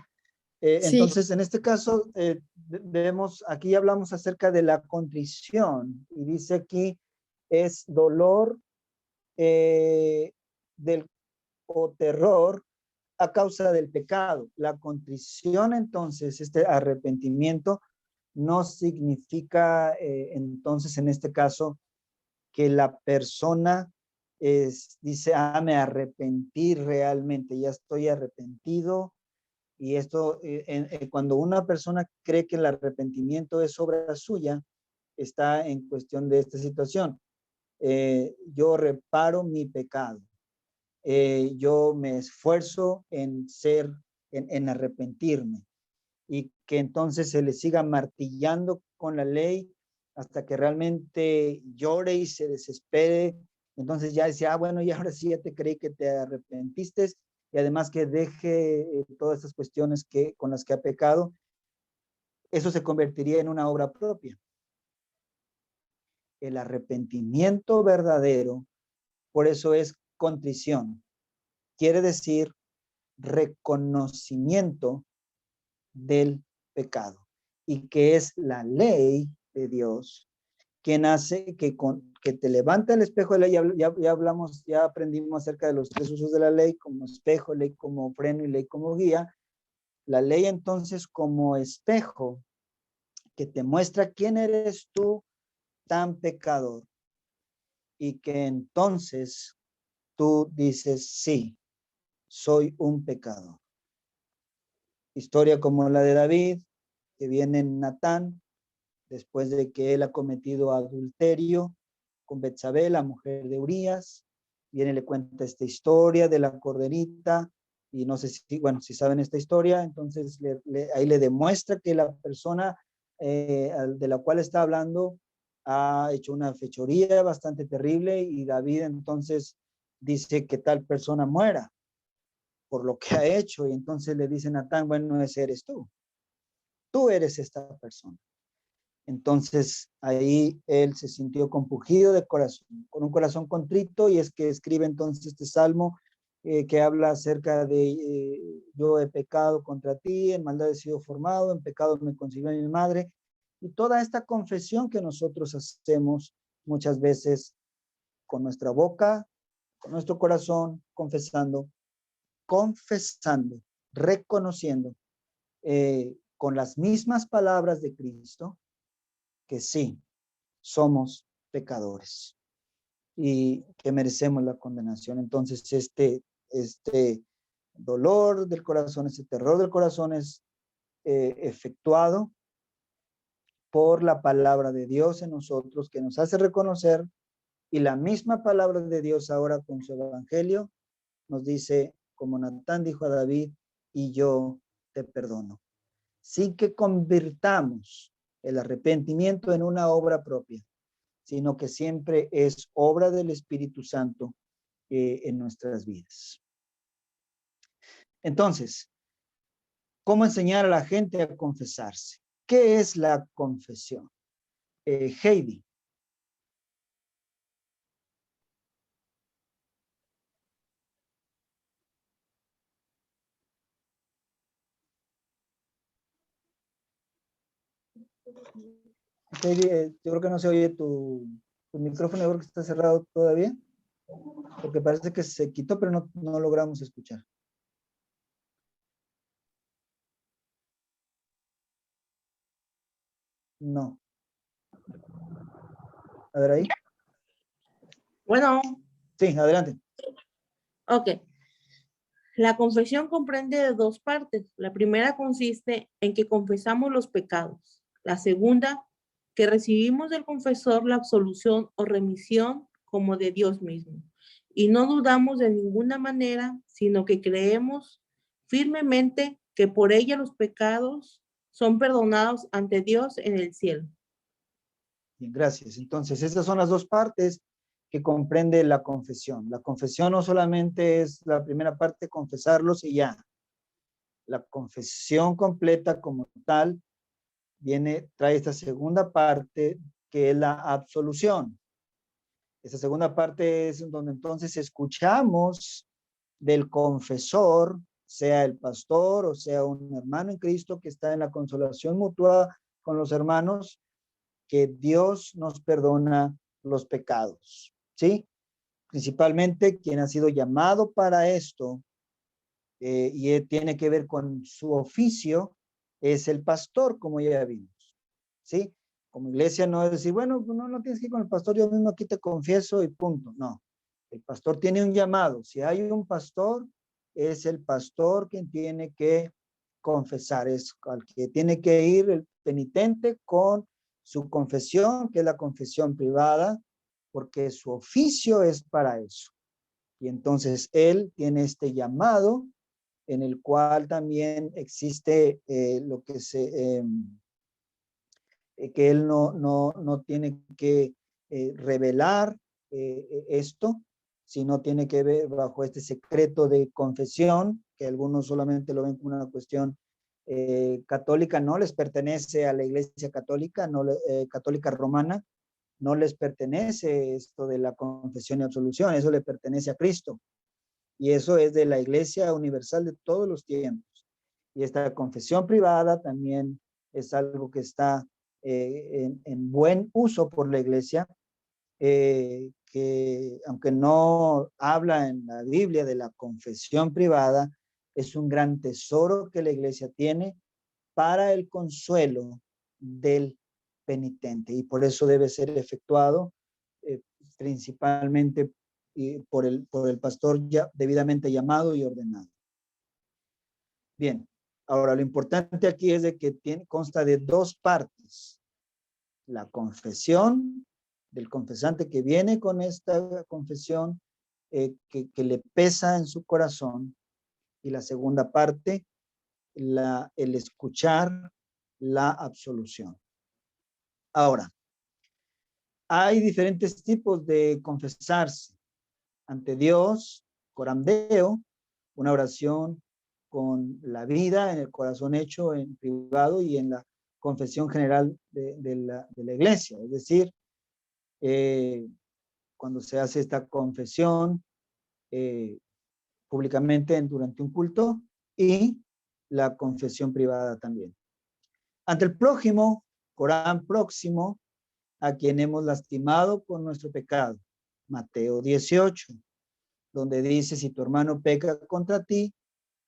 Sí.
Entonces, en este caso, vemos, aquí hablamos acerca de la contrición, y dice aquí, es dolor o terror a causa del pecado. La contrición, entonces, este arrepentimiento, no significa, entonces, en este caso, que la persona dice, me arrepentí realmente, ya estoy arrepentido. Y esto, cuando una persona cree que el arrepentimiento es obra suya, está en cuestión de esta situación. Yo reparo mi pecado. Yo me esfuerzo en arrepentirme. Y que entonces se le siga martillando con la ley hasta que realmente llore y se desespere. Entonces ya dice, bueno, y ahora sí ya te creí que te arrepentiste, y además que deje todas estas cuestiones con las que ha pecado. Eso se convertiría en una obra propia. El arrepentimiento verdadero, por eso es contrición. Quiere decir reconocimiento del pecado, y que es la ley de Dios quien hace que te levanta el espejo de la ley. Ya aprendimos acerca de los 3 usos de la ley, como espejo, ley como freno y ley como guía. La ley entonces como espejo que te muestra quién eres tú tan pecador, y que entonces tú dices, sí, soy un pecador. Historia como la de David, que viene en Natán, después de que él ha cometido adulterio con Betsabé, la mujer de Urías. Viene y le cuenta esta historia de la corderita, y no sé si saben esta historia, entonces ahí le demuestra que la persona de la cual está hablando ha hecho una fechoría bastante terrible, y David entonces dice que tal persona muera por lo que ha hecho, y entonces le dice Natán, bueno, ese eres tú eres esta persona. Entonces ahí él se sintió compungido de corazón, con un corazón contrito, y es que escribe entonces este salmo que habla acerca de yo he pecado contra ti, en maldad he sido formado, en pecado me concibió mi madre, y toda esta confesión que nosotros hacemos muchas veces con nuestra boca, con nuestro corazón, confesando, reconociendo con las mismas palabras de Cristo, que sí, somos pecadores y que merecemos la condenación. Entonces, este dolor del corazón, este terror del corazón es efectuado por la palabra de Dios en nosotros, que nos hace reconocer, y la misma palabra de Dios ahora con su evangelio nos dice, como Natán dijo a David, y yo te perdono. Sin que convirtamos el arrepentimiento en una obra propia, sino que siempre es obra del Espíritu Santo en nuestras vidas. Entonces, ¿cómo enseñar a la gente a confesarse? ¿Qué es la confesión? Heidi. Heidi, yo creo que no se oye tu micrófono, yo creo que está cerrado todavía. Porque parece que se quitó, pero no logramos escuchar. No. A ver ahí.
Bueno,
Sí, adelante.
ok. La confesión comprende de dos partes. La primera consiste en que confesamos los pecados. La segunda, que recibimos del confesor la absolución o remisión como de Dios mismo. Y no dudamos de ninguna manera, sino que creemos firmemente que por ella los pecados son perdonados ante Dios en el cielo.
Bien, gracias. Entonces, estas son las dos partes que comprende la confesión. La confesión no solamente es la primera parte, confesarlos y ya. La confesión completa como tal trae esta segunda parte que es la absolución. Esta segunda parte es donde entonces escuchamos del confesor, sea el pastor o sea un hermano en Cristo que está en la consolación mutua con los hermanos, que Dios nos perdona los pecados, ¿sí? Principalmente quien ha sido llamado para esto, tiene que ver con su oficio, es el pastor, como ya vimos, ¿sí? Como iglesia no es decir, bueno, no tienes que ir con el pastor, yo mismo aquí te confieso y punto, no. El pastor tiene un llamado, si hay un pastor, es el pastor quien tiene que confesar, es al que tiene que ir el penitente con su confesión, que es la confesión privada, porque su oficio es para eso. Y entonces él tiene este llamado en el cual también existe lo que que él no tiene que revelar esto, sino tiene que ver bajo este secreto de confesión, que algunos solamente lo ven como una cuestión católica, no les pertenece a la iglesia católica, católica romana, no les pertenece esto de la confesión y absolución, eso le pertenece a Cristo. Y eso es de la Iglesia Universal de todos los tiempos. Y esta confesión privada también es algo que está en buen uso por la Iglesia, que aunque no habla en la Biblia de la confesión privada, es un gran tesoro que la Iglesia tiene para el consuelo del penitente. Y por eso debe ser efectuado principalmente por el pastor ya debidamente llamado y ordenado. Bien, ahora lo importante aquí es de que consta de dos partes. La confesión del confesante que viene con esta confesión que le pesa en su corazón, y la segunda parte, el escuchar la absolución. Ahora, hay diferentes tipos de confesarse ante Dios, corandeo, una oración con la vida en el corazón hecho en privado y en la confesión general de la iglesia. Es decir, cuando se hace esta confesión públicamente durante un culto, y la confesión privada también. Ante el prójimo, Corán próximo, a quien hemos lastimado con nuestro pecado. Mateo 18, donde dice, si tu hermano peca contra ti,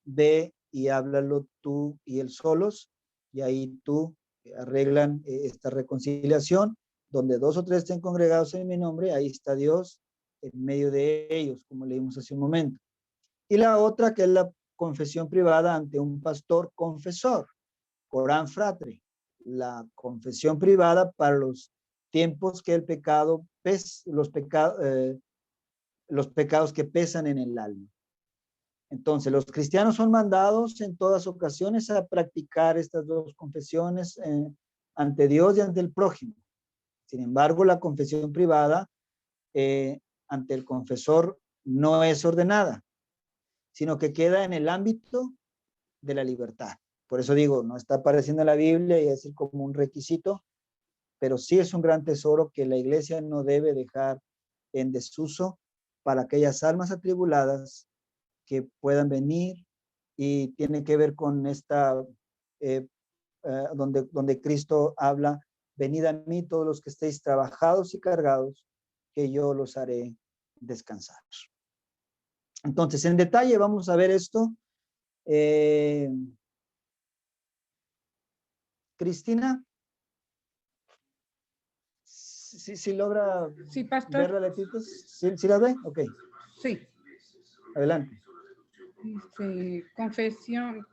ve y háblalo tú y él solos, y ahí tú arreglan esta reconciliación, donde 2 o 3 estén congregados en mi nombre, ahí está Dios en medio de ellos, como leímos hace un momento. Y la otra, que es la confesión privada ante un pastor confesor, Corán Fratre, la confesión privada para los tiempos que el pecado los pecados que pesan en el alma. Entonces, los cristianos son mandados en todas ocasiones a practicar estas dos confesiones ante Dios y ante el prójimo. Sin embargo, la confesión privada ante el confesor no es ordenada, sino que queda en el ámbito de la libertad. Por eso digo, no está apareciendo en la Biblia y es como un requisito, pero sí es un gran tesoro que la iglesia no debe dejar en desuso para aquellas almas atribuladas que puedan venir, y tiene que ver con esta, donde Cristo habla, venid a mí todos los que estéis trabajados y cargados, que yo los haré descansar. Entonces, en detalle vamos a ver esto. Cristina, si logra
sí, pastor.
ver la letrita. ¿Sí la ve? Ok.
Sí.
Adelante.
Confesión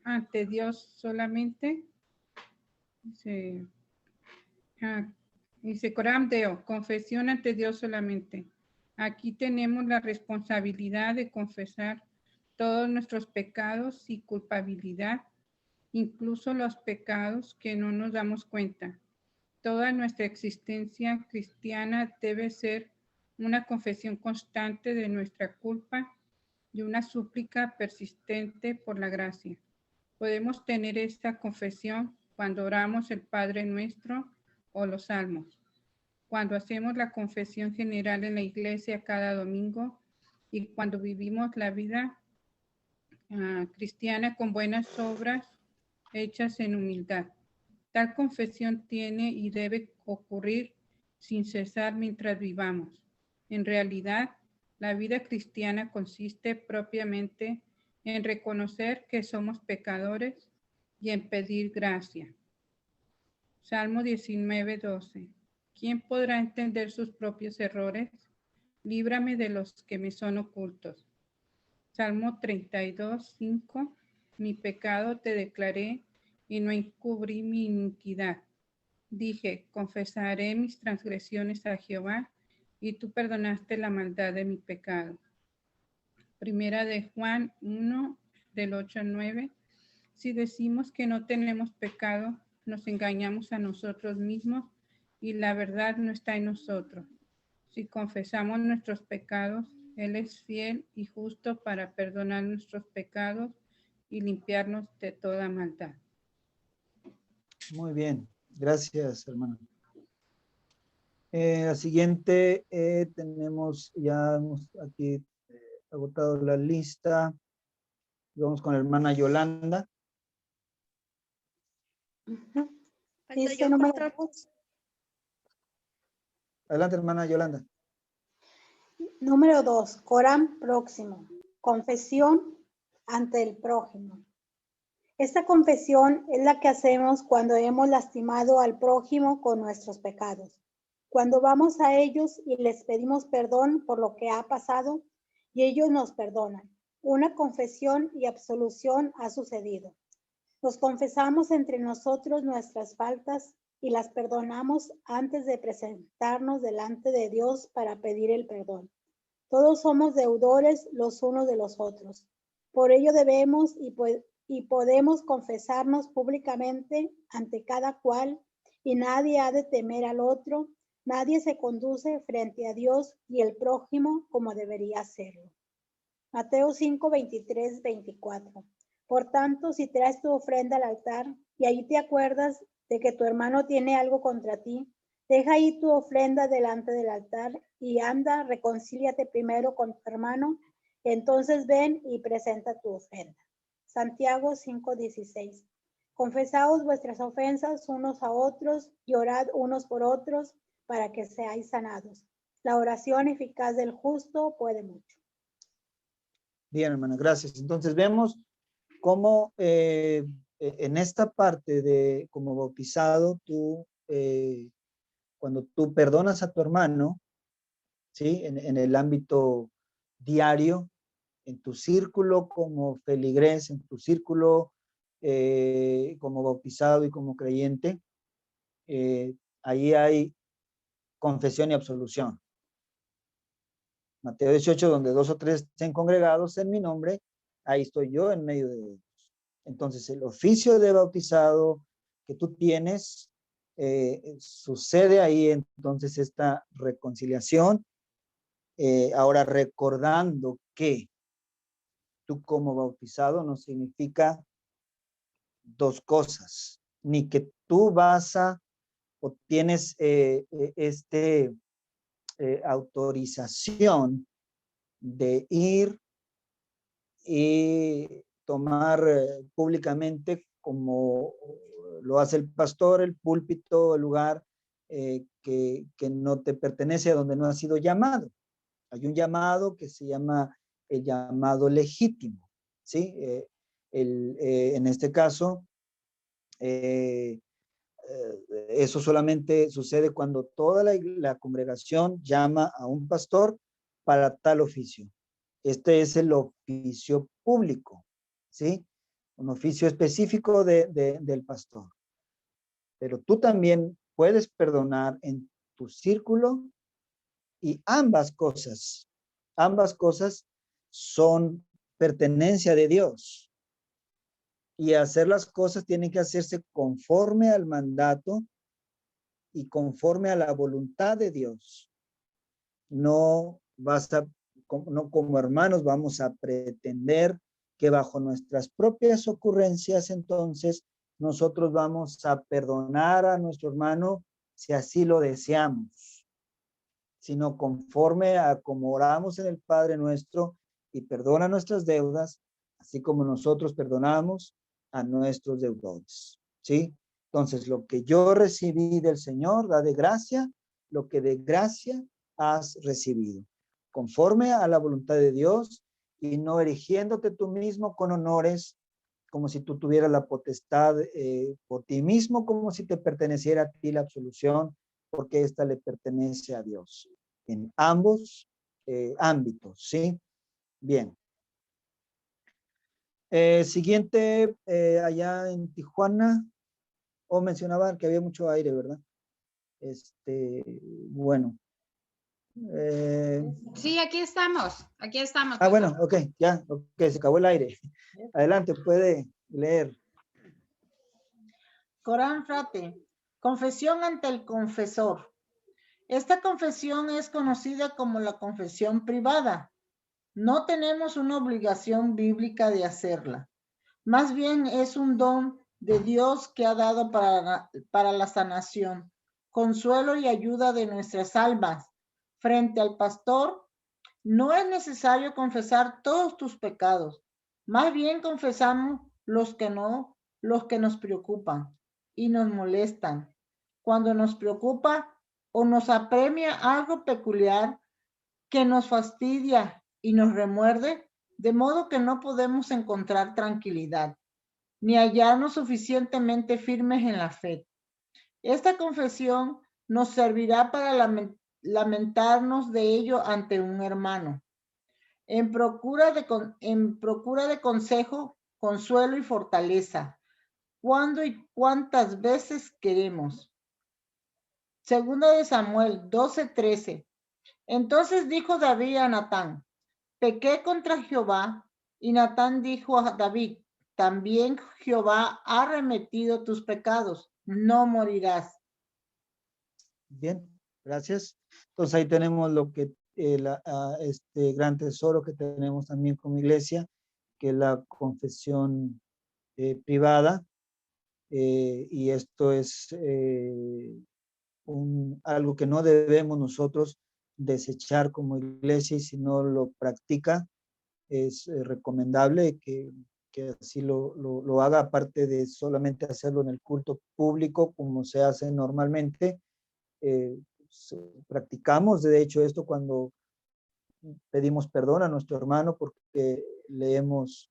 ante Dios solamente. Dice Coram Deo, confesión ante Dios solamente. Aquí tenemos la responsabilidad de confesar todos nuestros pecados y culpabilidad, incluso los pecados que no nos damos cuenta. Toda nuestra existencia cristiana debe ser una confesión constante de nuestra culpa y una súplica persistente por la gracia. Podemos tener esta confesión cuando oramos el Padre Nuestro o los Salmos, cuando hacemos la confesión general en la iglesia cada domingo y cuando vivimos la vida cristiana con buenas obras hechas en humildad. Tal confesión tiene y debe ocurrir sin cesar mientras vivamos. En realidad, la vida cristiana consiste propiamente en reconocer que somos pecadores y en pedir gracia. Salmo 19:12. ¿Quién podrá entender sus propios errores? Líbrame de los que me son ocultos. Salmo 32:5. Mi pecado te declaré y no encubrí mi iniquidad. Dije, confesaré mis transgresiones a Jehová, y tú perdonaste la maldad de mi pecado. Primera de Juan 1, del 8 al 9. Si decimos que no tenemos pecado, nos engañamos a nosotros mismos y la verdad no está en nosotros. Si confesamos nuestros pecados, Él es fiel y justo para perdonar nuestros pecados y limpiarnos de toda maldad.
Muy bien, gracias, hermano. La siguiente, tenemos ya aquí agotado la lista. Vamos con la hermana Yolanda.
Dice número 2.
Adelante, hermana Yolanda.
Número 2, Corán próximo. Confesión ante el prójimo. Esta confesión es la que hacemos cuando hemos lastimado al prójimo con nuestros pecados. Cuando vamos a ellos y les pedimos perdón por lo que ha pasado y ellos nos perdonan. Una confesión y absolución ha sucedido. Nos confesamos entre nosotros nuestras faltas y las perdonamos antes de presentarnos delante de Dios para pedir el perdón. Todos somos deudores los unos de los otros. Por ello debemos y podemos confesarnos públicamente ante cada cual, y nadie ha de temer al otro, nadie se conduce frente a Dios y el prójimo como debería hacerlo. Mateo 5, 23, 24. Por tanto, si traes tu ofrenda al altar y allí te acuerdas de que tu hermano tiene algo contra ti, deja ahí tu ofrenda delante del altar y anda, reconcíliate primero con tu hermano, entonces ven y presenta tu ofrenda. Santiago 5:16. Confesaos vuestras ofensas unos a otros y orad unos por otros para que seáis sanados. La oración eficaz del justo puede mucho.
Bien, hermana, gracias. Entonces vemos cómo en esta parte de como bautizado, tú, cuando tú perdonas a tu hermano, ¿sí? En el ámbito diario, en tu círculo como feligrés, en tu círculo como bautizado y como creyente, ahí hay confesión y absolución. Mateo 18, donde 2 o 3 estén congregados en mi nombre, ahí estoy yo en medio de ellos. Entonces, el oficio de bautizado que tú tienes, sucede ahí entonces esta reconciliación, ahora recordando que tú como bautizado no significa dos cosas, ni que tú vas a o tienes autorización de ir y tomar públicamente, como lo hace el pastor, el púlpito, el lugar que no te pertenece, a donde no has sido llamado. Hay un llamado que se llama el llamado legítimo, ¿sí? En este caso, eso solamente sucede cuando toda la congregación llama a un pastor para tal oficio. Este es el oficio público, ¿sí? Un oficio específico del pastor. Pero tú también puedes perdonar en tu círculo, y ambas cosas son pertenencia de Dios. Y hacer las cosas tienen que hacerse conforme al mandato y conforme a la voluntad de Dios. No como hermanos vamos a pretender que bajo nuestras propias ocurrencias entonces nosotros vamos a perdonar a nuestro hermano si así lo deseamos, sino conforme a como oramos en el Padre nuestro y perdona nuestras deudas, así como nosotros perdonamos a nuestros deudores, ¿sí? Entonces, lo que yo recibí del Señor, da de gracia, lo que de gracia has recibido, conforme a la voluntad de Dios, y no erigiéndote tú mismo con honores, como si tú tuvieras la potestad por ti mismo, como si te perteneciera a ti la absolución, porque esta le pertenece a Dios. En ambos ámbitos, ¿sí? Bien. Siguiente, allá en Tijuana, mencionaban que había mucho aire, ¿verdad? Bueno.
Sí, aquí estamos.
Bueno, ok, ya, ok, se acabó el aire. Adelante, puede leer.
Corán Frate, confesión ante el confesor. Esta confesión es conocida como la confesión privada. No tenemos una obligación bíblica de hacerla. Más bien es un don de Dios que ha dado para la sanación, consuelo y ayuda de nuestras almas. Frente al pastor, no es necesario confesar todos tus pecados. Más bien confesamos los que nos preocupan y nos molestan. Cuando nos preocupa o nos apremia algo peculiar que nos fastidia y nos remuerde, de modo que no podemos encontrar tranquilidad, ni hallarnos suficientemente firmes en la fe. Esta confesión nos servirá para lamentarnos de ello ante un hermano, en procura de consejo, consuelo y fortaleza, cuando y cuántas veces queremos. Segunda de Samuel 12:13. Entonces dijo David a Natán, pequé contra Jehová, y Natán dijo a David, también Jehová ha remitido tus pecados, no morirás.
Bien, gracias. Entonces ahí tenemos lo que este gran tesoro que tenemos también como iglesia, que es la confesión privada, y esto es algo que no debemos nosotros desechar como iglesia, y si no lo practica, es recomendable que así lo haga, aparte de solamente hacerlo en el culto público como se hace normalmente. Practicamos de hecho esto cuando pedimos perdón a nuestro hermano porque hemos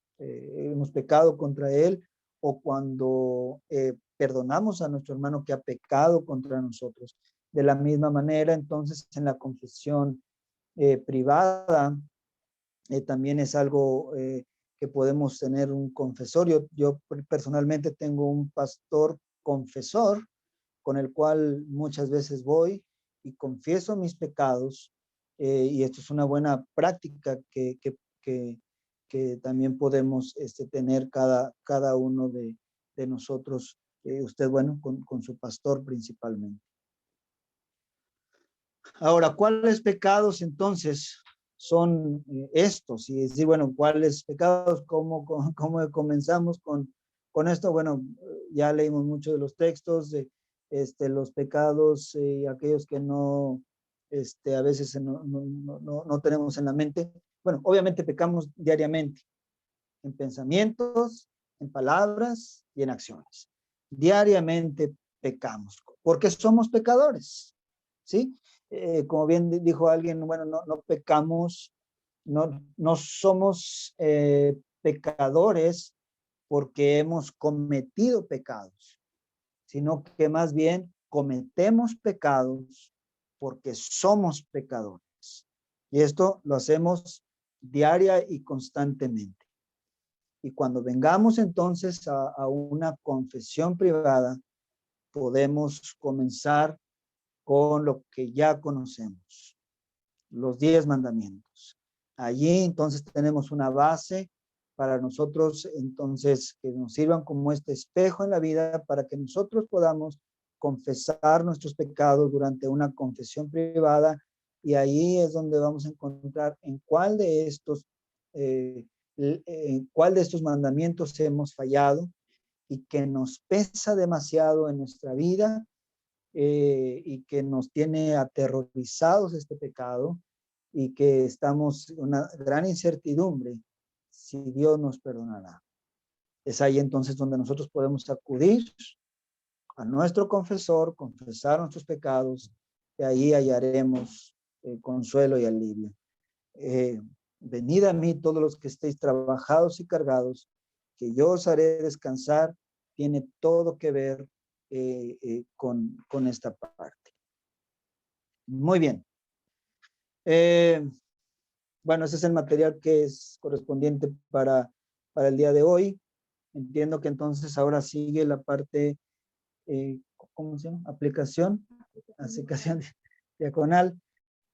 pecado contra él, o cuando perdonamos a nuestro hermano que ha pecado contra nosotros. De la misma manera, entonces, en la confesión privada, también es algo que podemos tener un confesor. Yo personalmente tengo un pastor confesor con el cual muchas veces voy y confieso mis pecados, y esto es una buena práctica que también podemos tener cada uno de nosotros, usted, bueno, con su pastor principalmente. Ahora, ¿cuáles pecados entonces son estos? Y decir, bueno, ¿cuáles pecados? ¿Cómo comenzamos con esto? Bueno, ya leímos mucho de los textos, de los pecados, aquellos que no, a veces no tenemos en la mente. Bueno, obviamente pecamos diariamente, en pensamientos, en palabras y en acciones. Diariamente pecamos, porque somos pecadores. ¿sí? Como bien dijo alguien, bueno, no pecamos, no somos pecadores porque hemos cometido pecados, sino que más bien cometemos pecados porque somos pecadores. Y esto lo hacemos diaria y constantemente. Y cuando vengamos entonces a una confesión privada, podemos comenzar con lo que ya conocemos, los 10 mandamientos. Allí entonces tenemos una base para nosotros, entonces, que nos sirvan como este espejo en la vida para que nosotros podamos confesar nuestros pecados durante una confesión privada, y ahí es donde vamos a encontrar en cuál de estos mandamientos hemos fallado y que nos pesa demasiado en nuestra vida, y que nos tiene aterrorizados este pecado, y que estamos en una gran incertidumbre si Dios nos perdonará. Es ahí entonces donde nosotros podemos acudir a nuestro confesor, confesar nuestros pecados, y ahí hallaremos consuelo y alivio. Venid a mí todos los que estéis trabajados y cargados, que yo os haré descansar. Tiene todo que ver con esta parte. Muy bien. Bueno, ese es el material que es correspondiente para el día de hoy. Entiendo que entonces ahora sigue la parte, ¿cómo se llama? Aplicación diaconal.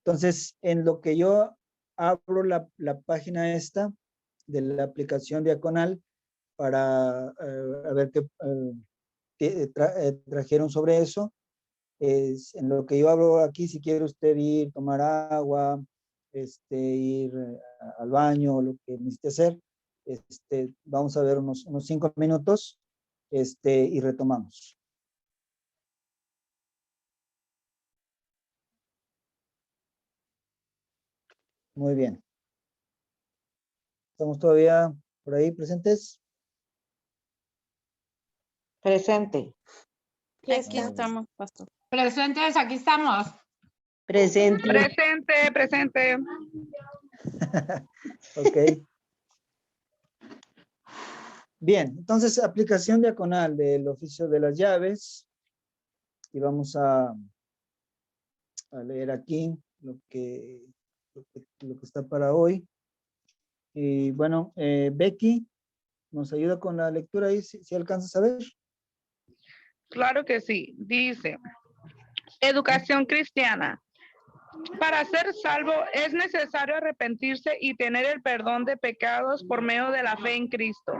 Entonces, en lo que yo abro la página esta de la aplicación diaconal para a ver qué trajeron sobre eso, es en lo que yo hablo aquí. Si quiere usted ir, tomar agua, ir al baño, lo que necesite hacer, vamos a ver unos 5 minutos, y retomamos. Muy bien. ¿Estamos todavía por ahí presentes?
Presente.
Aquí estamos, pastor.
Presentes, aquí estamos.
Presente.
Presente.
Ok. Bien, entonces aplicación diaconal del oficio de las llaves, y vamos a leer aquí lo que está para hoy. Y bueno, Becky, ¿nos ayuda con la lectura ahí, si alcanzas a ver?
Claro que sí. Dice, educación cristiana. Para ser salvo es necesario arrepentirse y tener el perdón de pecados por medio de la fe en Cristo.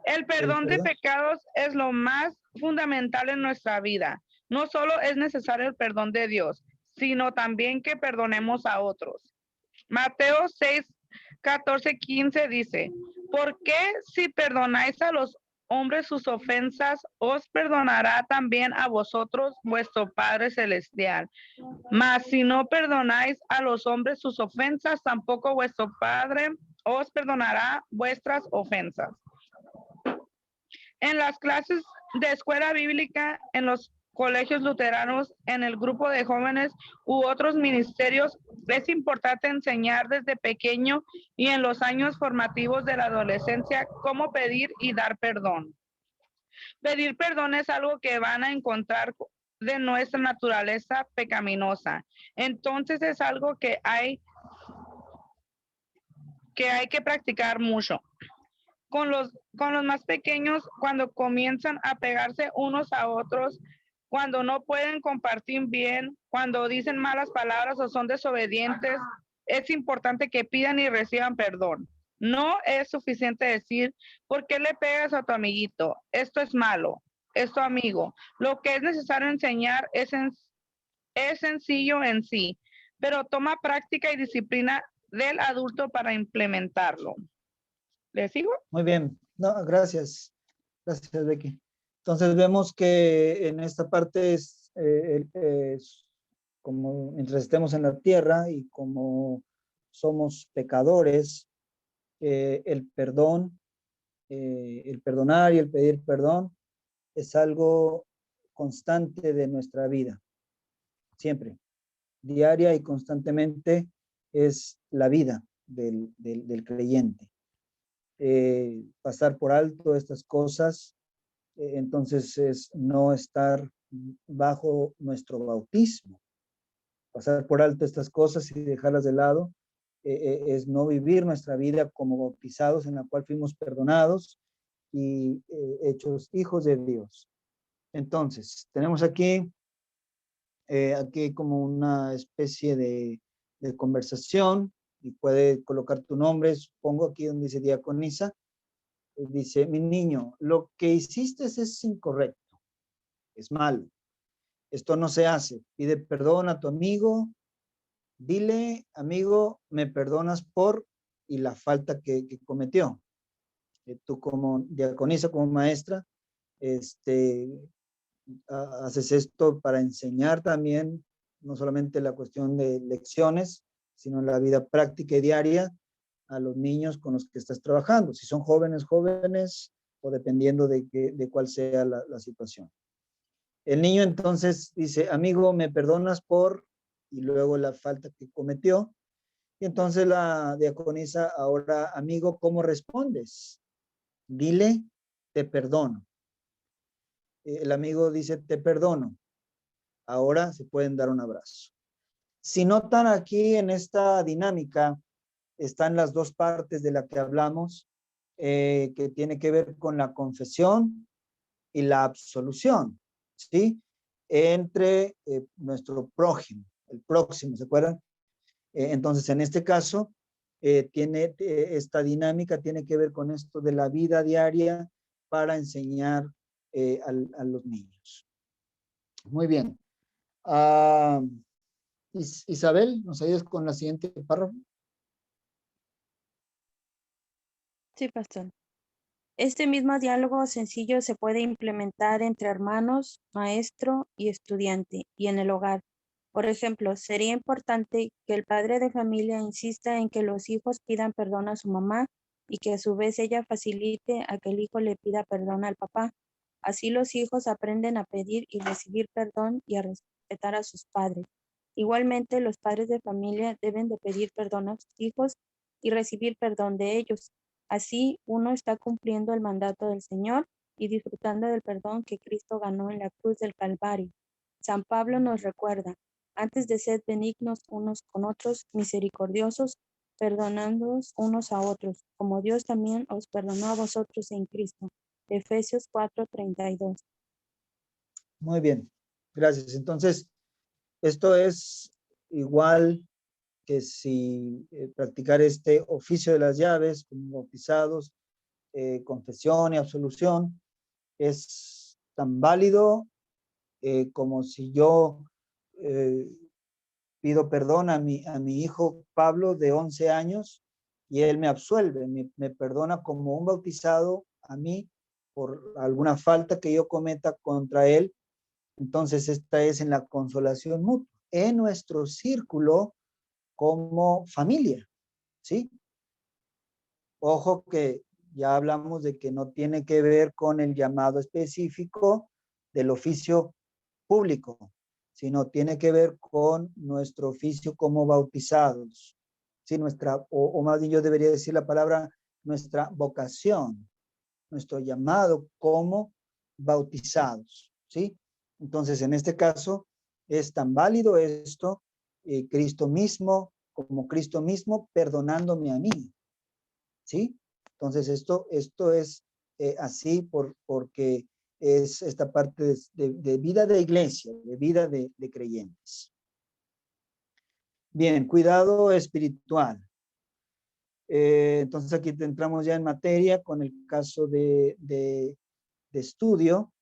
El perdón de pecados es lo más fundamental en nuestra vida. No solo es necesario el perdón de Dios, sino también que perdonemos a otros. Mateo 6, 14, 15 dice, ¿por qué si perdonáis a los hombres sus ofensas, os perdonará también a vosotros vuestro Padre Celestial? Mas si no perdonáis a los hombres sus ofensas, tampoco vuestro Padre os perdonará vuestras ofensas. En las clases de escuela bíblica, en los colegios luteranos, en el grupo de jóvenes u otros ministerios, es importante enseñar desde pequeño y en los años formativos de la adolescencia cómo pedir y dar perdón. Pedir perdón es algo que van a encontrar de nuestra naturaleza pecaminosa. Entonces es algo que hay que practicar mucho. Con los más pequeños, cuando comienzan a pegarse unos a otros, cuando no pueden compartir bien, cuando dicen malas palabras o son desobedientes, es importante que pidan y reciban perdón. No es suficiente decir, ¿por qué le pegas a tu amiguito? Esto es malo, es tu amigo. Lo que es necesario enseñar es sencillo en sí, pero toma práctica y disciplina del adulto para implementarlo. ¿Le sigo?
Muy bien. No, gracias. Gracias, Becky. Entonces vemos que en esta parte es como mientras estemos en la tierra y como somos pecadores, el perdón, el perdonar y el pedir perdón es algo constante de nuestra vida, siempre, diaria y constantemente es la vida del creyente. Pasar por alto estas cosas, entonces es no estar bajo nuestro bautismo. Pasar por alto estas cosas y dejarlas de lado es no vivir nuestra vida como bautizados, en la cual fuimos perdonados y hechos hijos de Dios. Entonces, tenemos aquí como una especie de conversación, y puede colocar tu nombre, supongo aquí donde dice diaconisa, dice, mi niño, lo que hiciste es incorrecto, es malo, esto no se hace, pide perdón a tu amigo, dile, amigo, me perdonas por, y la falta que cometió. Tú como diaconisa, como maestra, haces esto para enseñar también, no solamente la cuestión de lecciones, sino la vida práctica y diaria a los niños con los que estás trabajando, si son jóvenes, o dependiendo de cuál sea la situación. El niño entonces dice, amigo, ¿me perdonas por? Y luego la falta que cometió. Y entonces la diaconisa, ahora, amigo, ¿cómo respondes? Dile, te perdono. El amigo dice, te perdono. Ahora se pueden dar un abrazo. Si notan aquí en esta dinámica, están las dos partes de la que hablamos, que tiene que ver con la confesión y la absolución, ¿sí? Entre nuestro prójimo, el próximo, ¿se acuerdan? Entonces, en este caso, esta dinámica tiene que ver con esto de la vida diaria para enseñar a los niños. Muy bien. Isabel, ¿nos ayudas con la siguiente párrafo?
Sí, pastor. Este mismo diálogo sencillo se puede implementar entre hermanos, maestro y estudiante y en el hogar. Por ejemplo, sería importante que el padre de familia insista en que los hijos pidan perdón a su mamá y que a su vez ella facilite a que el hijo le pida perdón al papá. Así los hijos aprenden a pedir y recibir perdón y a respetar a sus padres. Igualmente, los padres de familia deben de pedir perdón a sus hijos y recibir perdón de ellos. Así, uno está cumpliendo el mandato del Señor y disfrutando del perdón que Cristo ganó en la cruz del Calvario. San Pablo nos recuerda, antes de ser benignos unos con otros, misericordiosos, perdonándoos unos a otros, como Dios también os perdonó a vosotros en Cristo. Efesios 4:32.
Muy bien, gracias. Entonces, esto es igual que si practicar este oficio de las llaves, como bautizados, confesión y absolución, es tan válido como si yo pido perdón a mi hijo Pablo de 11 años y él me absuelve, me perdona como un bautizado a mí por alguna falta que yo cometa contra él. Entonces esta es en la consolación mutua, en nuestro círculo como familia, ¿sí? Ojo que ya hablamos de que no tiene que ver con el llamado específico del oficio público, sino tiene que ver con nuestro oficio como bautizados, ¿sí? O más bien yo debería decir la palabra, nuestra vocación, nuestro llamado como bautizados, ¿sí? Entonces, en este caso, es tan válido esto, Cristo mismo, como Cristo mismo, perdonándome a mí, ¿sí? Entonces, esto es así porque es esta parte de vida de iglesia, de vida de creyentes. Bien, cuidado espiritual. Entonces, aquí entramos ya en materia con el caso de estudio.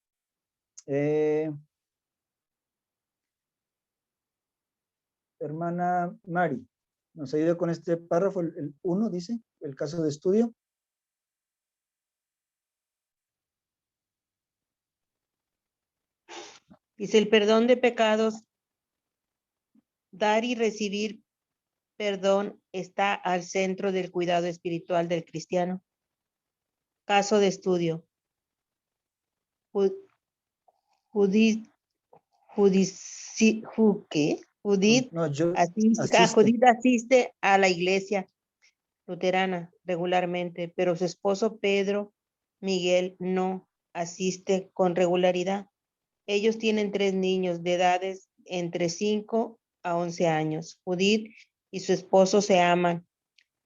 Hermana Mari, ¿nos ayuda con este párrafo? El 1 dice, el caso de estudio.
Dice el perdón de pecados, dar y recibir perdón está al centro del cuidado espiritual del cristiano. Caso de estudio. Judith, ¿qué? Judith
No, yo
asiste, Judith asiste a la iglesia luterana regularmente, pero su esposo Pedro Miguel no asiste con regularidad. Ellos tienen 3 niños de edades entre 5 a 11 años. Judith y su esposo se aman,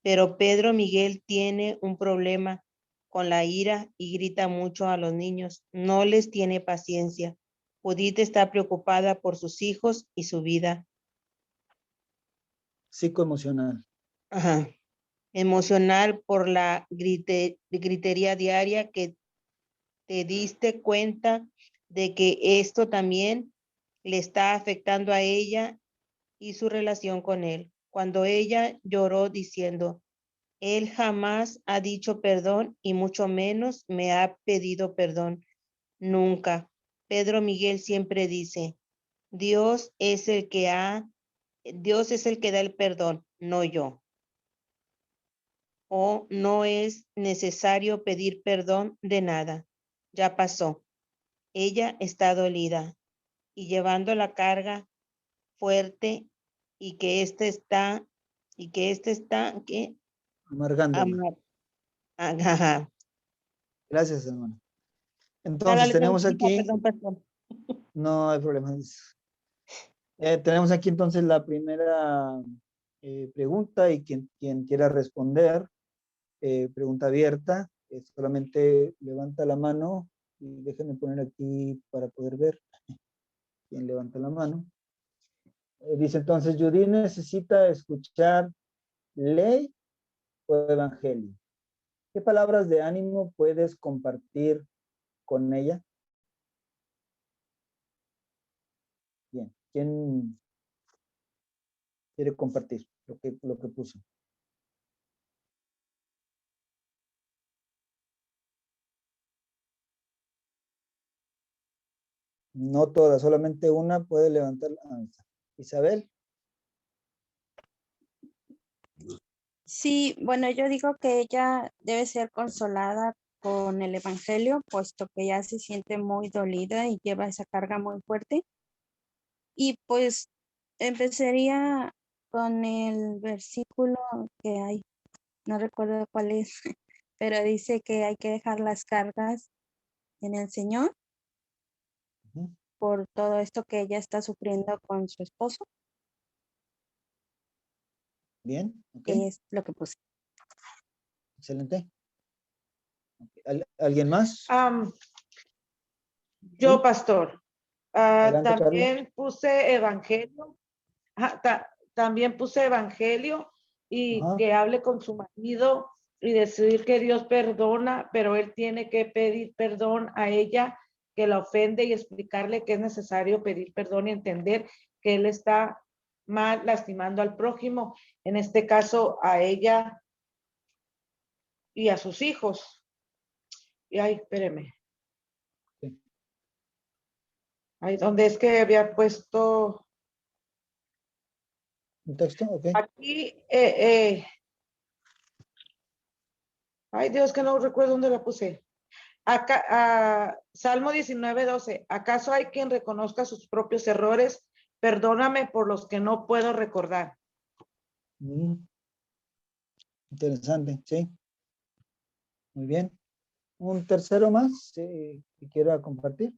pero Pedro Miguel tiene un problema con la ira y grita mucho a los niños. No les tiene paciencia. Judith está preocupada por sus hijos y su vida.
Psicoemocional.
Ajá. Emocional por la gritería diaria que te diste cuenta de que esto también le está afectando a ella y su relación con él. Cuando ella lloró diciendo, él jamás ha dicho perdón y mucho menos me ha pedido perdón. Nunca. Pedro Miguel siempre dice, Dios es el que da el perdón, no yo. O no es necesario pedir perdón de nada. Ya pasó. Ella está dolida y llevando la carga fuerte y que ¿qué?
Amargándola.
Ajá.
Gracias, hermano. Entonces tenemos aquí.
Perdón.
No hay problema. Tenemos aquí entonces la primera pregunta y quien quiera responder, pregunta abierta, solamente levanta la mano y déjenme poner aquí para poder ver quién levanta la mano. Dice entonces, Judy necesita escuchar ley o evangelio. ¿Qué palabras de ánimo puedes compartir con ella? Bien, ¿quién quiere compartir lo que puso? No todas, solamente una puede levantar la mano. Isabel.
Sí, bueno, yo digo que ella debe ser consolada con el evangelio, puesto que ya se siente muy dolida y lleva esa carga muy fuerte. Y pues empezaría con el versículo que hay, no recuerdo cuál es, pero dice que hay que dejar las cargas en el Señor por todo esto que ella está sufriendo con su esposo.
Bien, ok.
Es lo que puse.
Excelente. ¿Alguien más?
Yo,
¿Sí?
pastor,
Adelante,
también
Carla.
puse evangelio. También puse evangelio y
Ajá.
que hable con su marido y decir que Dios perdona, pero él tiene que pedir perdón a ella que la ofende y explicarle que es necesario pedir perdón y entender que él está mal lastimando al prójimo, en este caso a ella y a sus hijos. Y ay, espéreme.
Sí.
Ahí donde es que había puesto
¿Un texto? Ok.
aquí, ay Dios, que no recuerdo dónde la puse. Acá, Salmo 19:12. ¿Acaso hay quien reconozca sus propios errores? Perdóname por los que no puedo recordar.
Interesante, sí. Muy bien. ¿Un tercero más que quiera compartir?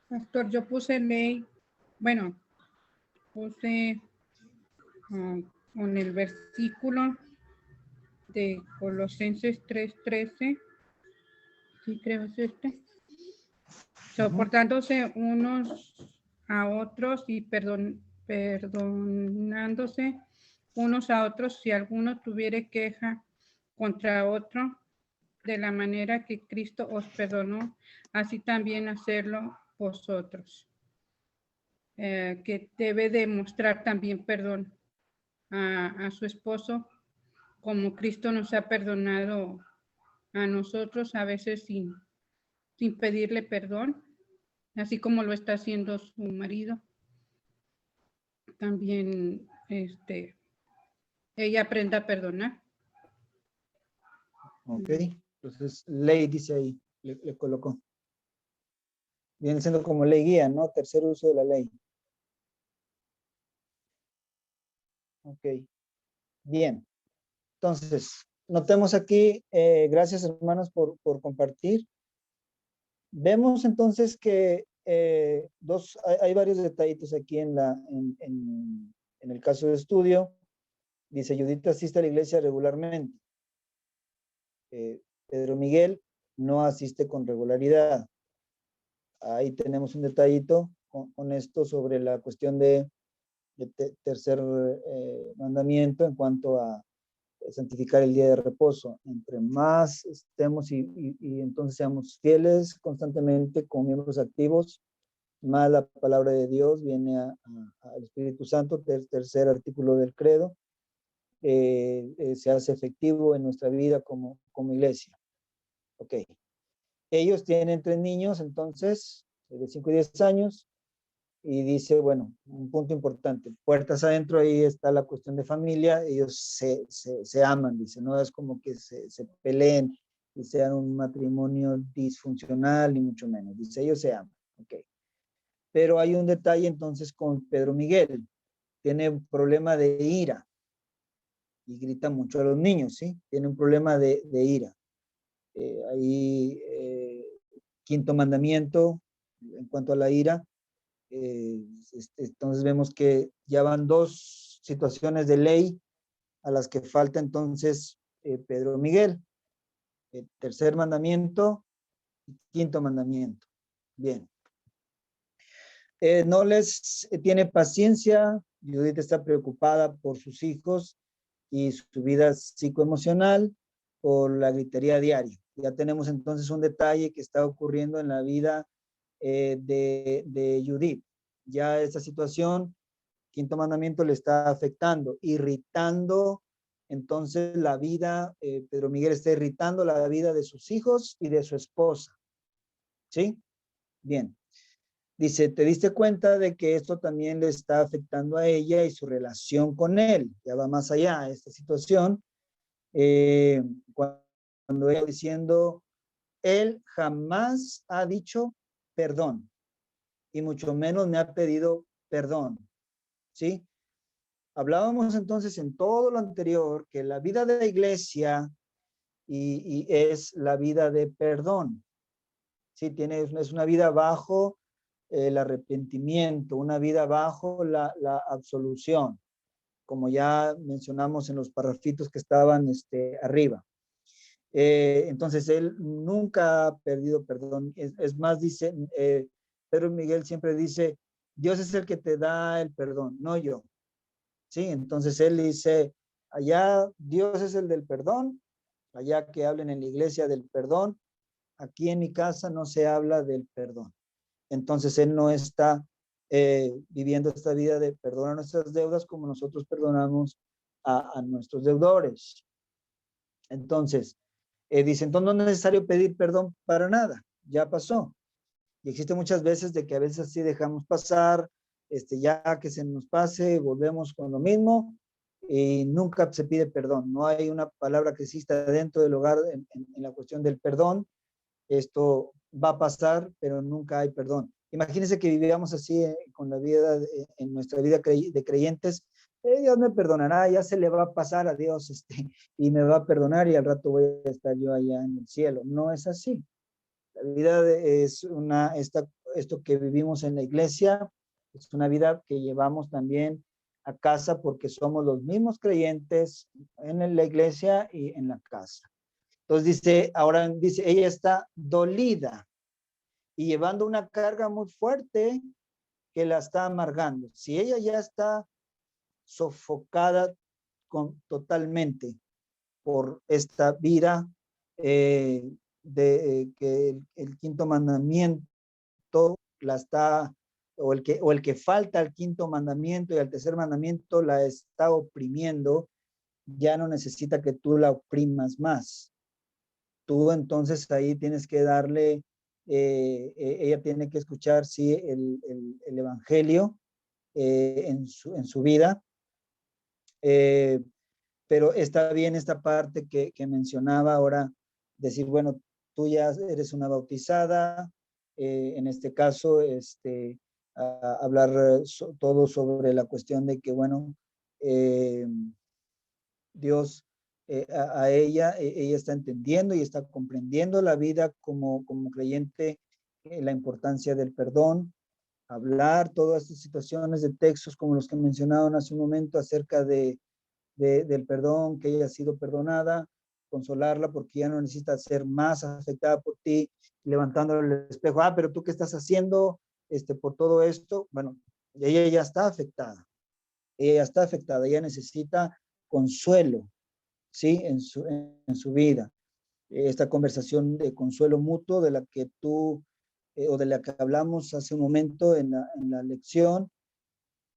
Pastor, yo puse ley, bueno, puse con el versículo de Colosenses 3:13, sí creo es este, soportándose unos a otros y perdonándose unos a otros si alguno tuviere queja contra otro, de la manera que Cristo os perdonó, así también hacerlo vosotros. Que debe demostrar también perdón a su esposo, como Cristo nos ha perdonado a nosotros, a veces sin pedirle perdón, así como lo está haciendo su marido. También ella aprenda a perdonar.
Ok, Entonces, ley dice ahí, le colocó. Viene siendo como ley guía, ¿no? Tercer uso de la ley. Ok. Bien. Entonces, notemos aquí, gracias hermanos por compartir. Vemos entonces que hay varios detallitos aquí en el caso de estudio. Dice, Judith asiste a la iglesia regularmente. Pedro Miguel no asiste con regularidad. Ahí tenemos un detallito con esto sobre la cuestión de tercer mandamiento en cuanto a santificar el día de reposo. Entre más estemos y entonces seamos fieles constantemente con miembros activos, más la palabra de Dios viene al Espíritu Santo, tercer artículo del credo, se hace efectivo en nuestra vida como iglesia. Ok. Ellos tienen 3 niños, entonces, de 5 y 10 años, y dice, bueno, un punto importante, puertas adentro, ahí está la cuestión de familia, ellos se aman, dice, no es como que se peleen y sean un matrimonio disfuncional, ni mucho menos, dice, ellos se aman, ok. Pero hay un detalle entonces con Pedro Miguel, tiene un problema de ira, y grita mucho a los niños, ¿sí? Tiene un problema de ira. Ahí, quinto mandamiento, en cuanto a la ira, entonces vemos que ya van 2 situaciones de ley a las que falta entonces Pedro Miguel. Tercer mandamiento y quinto mandamiento. Bien. No les tiene paciencia. Judith está preocupada por sus hijos y su vida psicoemocional por la gritería diaria. Ya tenemos entonces un detalle que está ocurriendo en la vida de Judith. Ya esta situación, quinto mandamiento, le está afectando, irritando entonces la vida, Pedro Miguel está irritando la vida de sus hijos y de su esposa. ¿Sí? Bien. Dice, ¿te diste cuenta de que esto también le está afectando a ella y su relación con él? Ya va más allá esta situación. Cuando ella diciendo, él jamás ha dicho perdón y mucho menos me ha pedido perdón. ¿Sí? Hablábamos entonces en todo lo anterior que la vida de la iglesia y es la vida de perdón. ¿Sí? Es una vida bajo el arrepentimiento, una vida bajo la absolución, como ya mencionamos en los parrafitos que estaban arriba. Entonces, él nunca ha perdido perdón. Es más, dice, Pedro Miguel siempre dice, Dios es el que te da el perdón, no yo. Sí, entonces él dice, allá Dios es el del perdón, allá que hablen en la iglesia del perdón, aquí en mi casa no se habla del perdón. Entonces él no está viviendo esta vida de perdonar nuestras deudas como nosotros perdonamos a nuestros deudores. Entonces, dice, entonces no es necesario pedir perdón para nada, ya pasó. Y existe muchas veces de que a veces así dejamos pasar, ya que se nos pase, volvemos con lo mismo y nunca se pide perdón. No hay una palabra que exista dentro del hogar en la cuestión del perdón. Esto va a pasar, pero nunca hay perdón. Imagínense que vivíamos así con la vida, en nuestra vida de creyentes. Dios me perdonará, ya se le va a pasar a Dios y me va a perdonar y al rato voy a estar yo allá en el cielo. No es así. La vida es esto que vivimos en la iglesia, es una vida que llevamos también a casa porque somos los mismos creyentes en la iglesia y en la casa. Entonces dice, ella está dolida y llevando una carga muy fuerte que la está amargando. Si ella ya está sofocada totalmente por esta vida que el quinto mandamiento la está, o el que falta al quinto mandamiento y al tercer mandamiento la está oprimiendo, ya no necesita que tú la oprimas más. Tú entonces ahí tienes que darle, ella tiene que escuchar, sí, el evangelio en su vida, pero está bien esta parte que mencionaba ahora decir, bueno, tú ya eres una bautizada, en este caso, hablar todo sobre la cuestión de que, bueno, Dios a ella está entendiendo y está comprendiendo la vida como creyente, la importancia del perdón, hablar todas estas situaciones de textos como los que mencionaron hace un momento acerca del perdón, que ella ha sido perdonada, consolarla porque ya no necesita ser más afectada por ti, levantándole el espejo, pero tú qué estás haciendo por todo esto. Bueno, ella ya está afectada, ella necesita consuelo, ¿sí? En su vida. Esta conversación de consuelo mutuo de la que tú, o de la que hablamos hace un momento en la lección,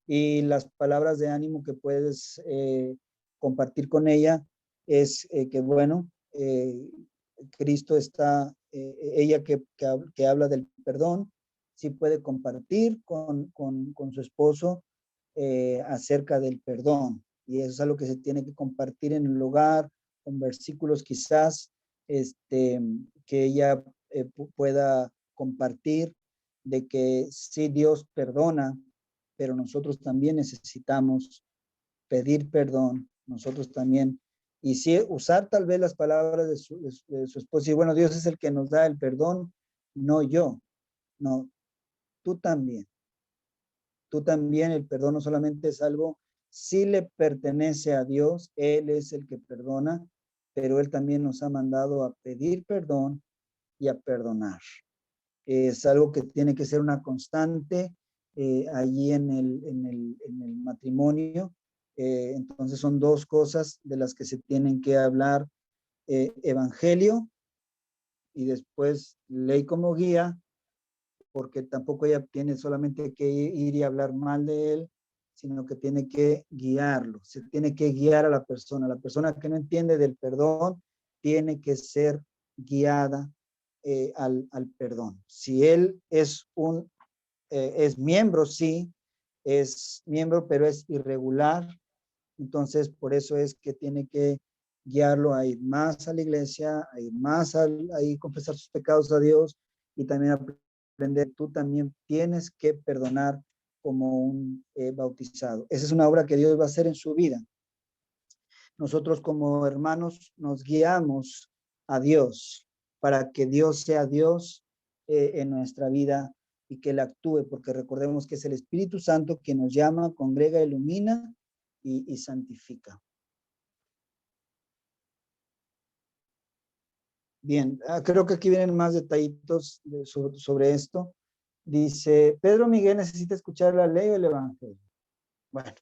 y las palabras de ánimo que puedes compartir con ella es que, bueno, Cristo está, ella que habla del perdón, sí puede compartir con su esposo acerca del perdón. Y eso es algo que se tiene que compartir en el hogar, con versículos quizás que ella pueda compartir, de que sí, Dios perdona, pero nosotros también necesitamos pedir perdón, nosotros también, y sí usar tal vez las palabras de su esposo, y bueno, Dios es el que nos da el perdón, no yo, no, tú también, el perdón no solamente es algo, sí le pertenece a Dios, Él es el que perdona, pero Él también nos ha mandado a pedir perdón y a perdonar. Es algo que tiene que ser una constante allí en el matrimonio. Entonces son dos cosas de las que se tienen que hablar, evangelio y después ley como guía, porque tampoco ella tiene solamente que ir y hablar mal de él, sino que tiene que guiarlo, se tiene que guiar a la persona que no entiende del perdón, tiene que ser guiada al perdón. Si él es es miembro, sí, es miembro, pero es irregular, entonces por eso es que tiene que guiarlo a ir más a la iglesia, a ir más a ir confesar sus pecados a Dios, y también aprender, tú también tienes que perdonar como un bautizado. Esa es una obra que Dios va a hacer en su vida. Nosotros como hermanos nos guiamos a Dios para que Dios sea Dios en nuestra vida y que Él actúe, porque recordemos que es el Espíritu Santo quien nos llama, congrega, ilumina y santifica. Bien, creo que aquí vienen más detallitos sobre esto. Dice, Pedro Miguel necesita escuchar la ley o el evangelio. Bueno,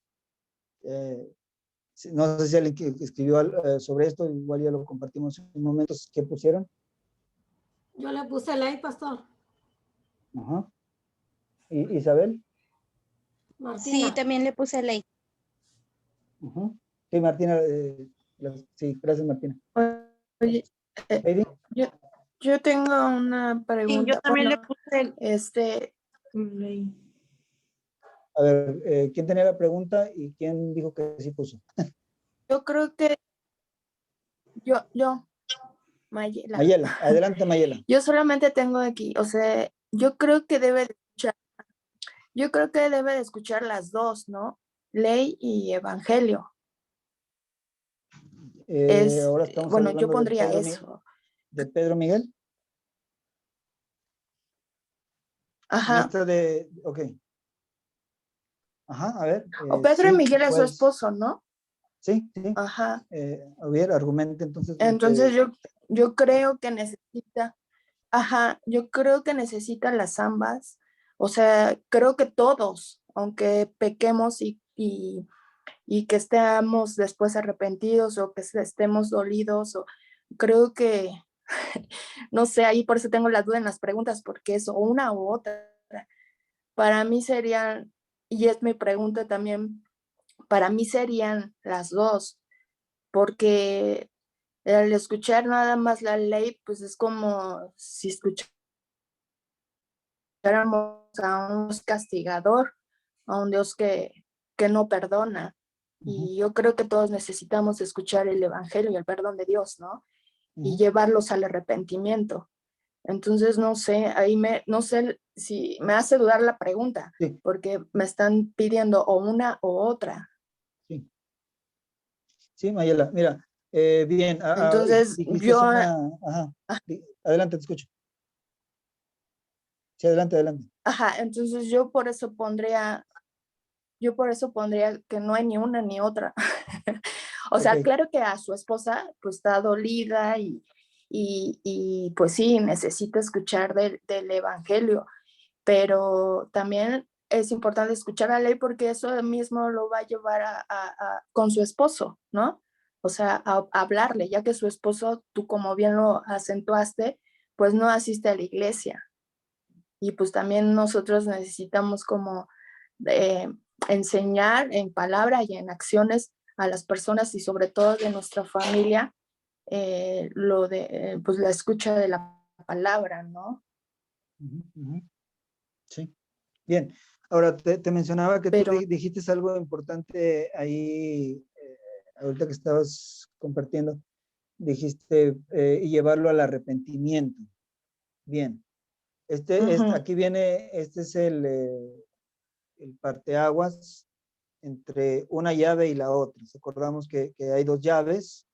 no sé si alguien que escribió sobre esto, igual ya lo compartimos en un momento. ¿Qué pusieron?
Yo le puse ley, pastor.
Ajá. ¿Y Isabel?
Martina. Sí, también le puse ley.
Ajá. Sí, Martina, sí, gracias, Martina.
Oye, yo tengo una pregunta.
Sí, yo también le puse
ley.
A ver, ¿quién tenía la pregunta y quién dijo que sí puso?
Yo creo que yo, Mayela.
Mayela, adelante, Mayela.
Yo solamente tengo aquí, o sea, yo creo que debe de escuchar las dos, ¿no? Ley y evangelio.
Ahora estamos
bueno,
hablando
yo pondría
de
eso.
¿De Pedro Miguel?
Ajá.
Ok. Ajá, a ver.
O Pedro y Miguel es su esposo, ¿no?
Sí, sí.
Ajá.
A ver, argumente entonces.
Entonces yo creo que necesita, yo creo que necesita las ambas. O sea, creo que todos, aunque pequemos y que estemos después arrepentidos o que estemos dolidos, creo que, no sé, ahí por eso tengo la duda en las preguntas, porque es o una u otra. Para mí serían, y es mi pregunta también, para mí serían las dos, porque al escuchar nada más la ley, pues es como si escucháramos a un Dios castigador, a un Dios que no perdona. Y yo creo que todos necesitamos escuchar el evangelio y el perdón de Dios, ¿no? y llevarlos al arrepentimiento. Entonces, no sé, no sé si me hace dudar la pregunta, porque me están pidiendo o una o otra.
Sí, Mayela, mira, bien.
Entonces,
dijiste ajá, adelante, te escucho. Sí, adelante.
Ajá, entonces yo por eso pondría que no hay ni una ni otra. O sea, claro que a su esposa pues está dolida y pues sí, necesita escuchar del evangelio, pero también es importante escuchar la ley porque eso mismo lo va a llevar con su esposo, ¿no? O sea, a hablarle, ya que su esposo, tú como bien lo acentuaste, pues no asiste a la iglesia. Y pues también nosotros necesitamos como enseñar en palabra y en acciones a las personas y sobre todo de nuestra familia pues la escucha de la palabra, ¿no?
Sí, bien. Ahora te mencionaba que tú dijiste algo importante ahí, ahorita que estabas compartiendo, dijiste y llevarlo al arrepentimiento. Bien. Aquí viene, este es el parteaguas entre una llave y la otra. Recordamos que hay dos llaves.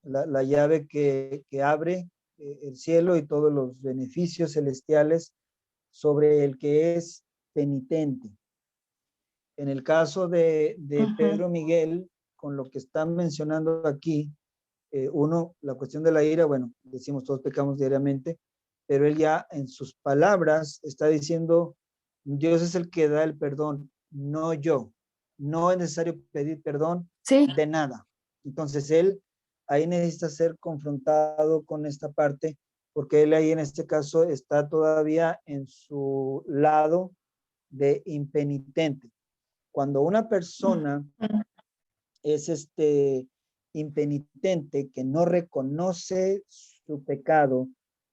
La llave que abre el cielo y todos los beneficios celestiales sobre el que es penitente. En el caso de Pedro Miguel, con lo que están mencionando aquí, uno, la cuestión de la ira, bueno, decimos todos pecamos diariamente, pero él ya en sus palabras está diciendo, Dios es el que da el perdón, no yo. No es necesario pedir perdón de nada. Entonces él ahí necesita ser confrontado con esta parte, porque él ahí en este caso está todavía en su lado de impenitente. Cuando una persona es impenitente, que no reconoce su pecado,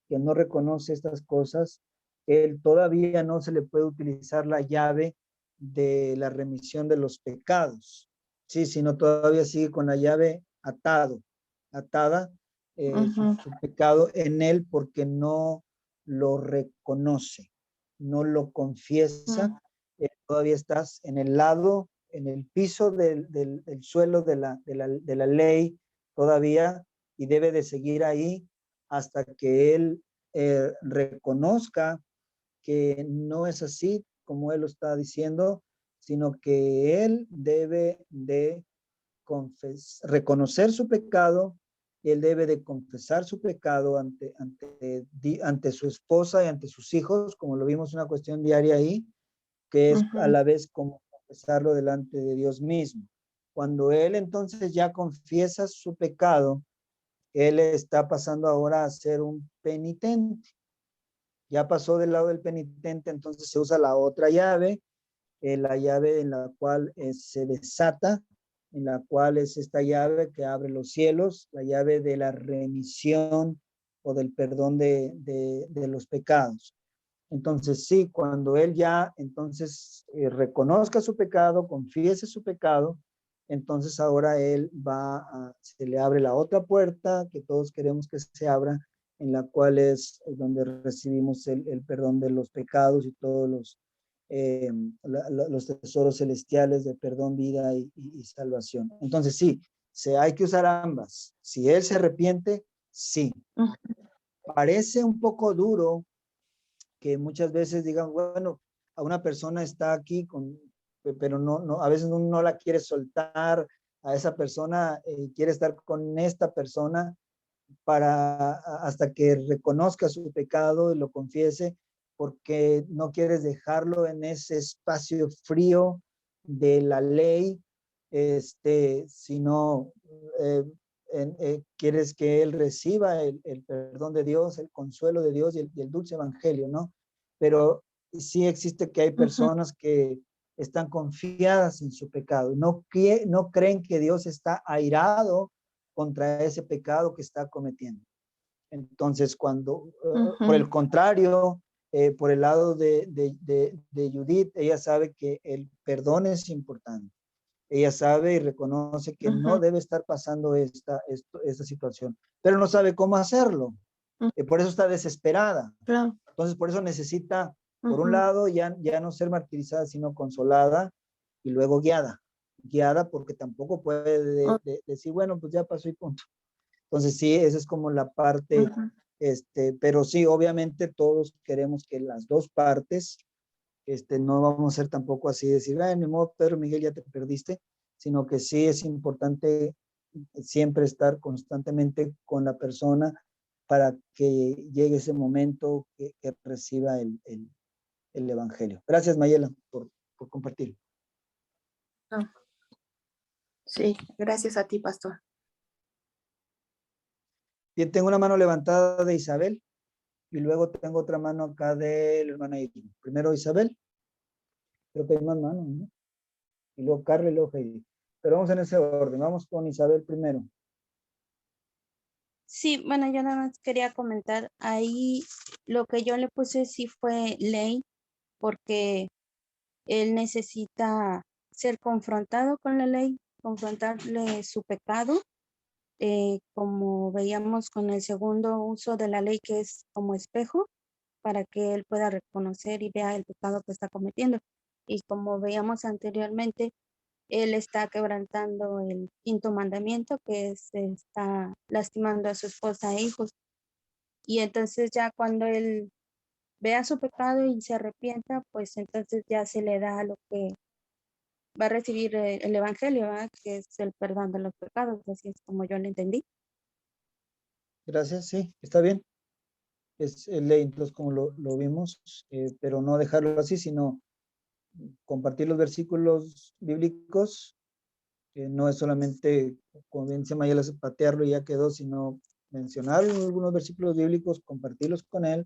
que no reconoce estas cosas, él todavía no se le puede utilizar la llave de la remisión de los pecados, sí, sino todavía sigue con la llave atada su pecado en él porque no lo reconoce, no lo confiesa, todavía estás en el lado, en el piso del suelo de la ley todavía, y debe de seguir ahí hasta que él reconozca que no es así como él lo está diciendo, sino que él debe de reconocer su pecado, y él debe de confesar su pecado ante su esposa y ante sus hijos, como lo vimos una cuestión diaria ahí, que es a la vez como confesarlo delante de Dios mismo. Cuando él entonces ya confiesa su pecado, él está pasando ahora a ser un penitente. Ya pasó del lado del penitente, entonces se usa la otra llave, la llave en la cual se desata, en la cual es esta llave que abre los cielos, la llave de la remisión o del perdón de los pecados. Entonces sí, cuando él ya entonces reconozca su pecado, confiese su pecado, entonces ahora él se le abre la otra puerta que todos queremos que se abra, en la cual es donde recibimos el perdón de los pecados y todos los tesoros celestiales de perdón, vida y salvación. Entonces sí, hay que usar ambas. Si él se arrepiente, sí. Parece un poco duro que muchas veces digan, bueno, a una persona está aquí, pero no, a veces uno no la quiere soltar, a esa persona quiere estar con esta persona hasta que reconozca su pecado y lo confiese, porque no quieres dejarlo en ese espacio frío de la ley, sino quieres que él reciba el perdón de Dios, el consuelo de Dios y el dulce evangelio, ¿no? Pero sí existe que hay personas que están confiadas en su pecado, no creen que Dios está airado contra ese pecado que está cometiendo. Entonces, cuando, por el contrario, por el lado de Judith, ella sabe que el perdón es importante. Ella sabe y reconoce que no debe estar pasando esta situación, pero no sabe cómo hacerlo. Por eso está desesperada.
Claro.
Entonces, por eso necesita, por un lado, ya no ser martirizada, sino consolada y luego guiada. Guiada porque tampoco puede decir, bueno, pues ya pasó y punto. Entonces, sí, esa es como la parte, pero sí, obviamente todos queremos que las dos partes, no vamos a ser tampoco así, decir, ay, ni modo, Pedro Miguel, ya te perdiste, sino que sí es importante siempre estar constantemente con la persona para que llegue ese momento que reciba el evangelio. Gracias, Mayela, por compartir.
Sí, gracias a ti, pastor.
Bien, tengo una mano levantada de Isabel y luego tengo otra mano acá de la hermana Irma. Primero Isabel, creo que hay más manos, ¿no? Y luego Carla y luego Heidi. Pero vamos en ese orden, vamos con Isabel primero.
Sí, bueno, yo nada más quería comentar, ahí lo que yo le puse sí fue ley, porque él necesita ser confrontado con la ley, confrontarle su pecado, como veíamos con el segundo uso de la ley, que es como espejo, para que él pueda reconocer y vea el pecado que está cometiendo. Y como veíamos anteriormente, él está quebrantando el quinto mandamiento, que es, está lastimando a su esposa e hijos. Y entonces ya cuando él vea su pecado y se arrepienta, pues entonces ya se le da lo que va a recibir el evangelio, ¿verdad? Que es el perdón de los pecados, así es como yo lo entendí.
Gracias, sí, está bien. Es ley, entonces como lo vimos, pero no dejarlo así, sino compartir los versículos bíblicos, no es solamente, como bien dice Mayela, patearlo y ya quedó, sino mencionar algunos versículos bíblicos, compartirlos con él,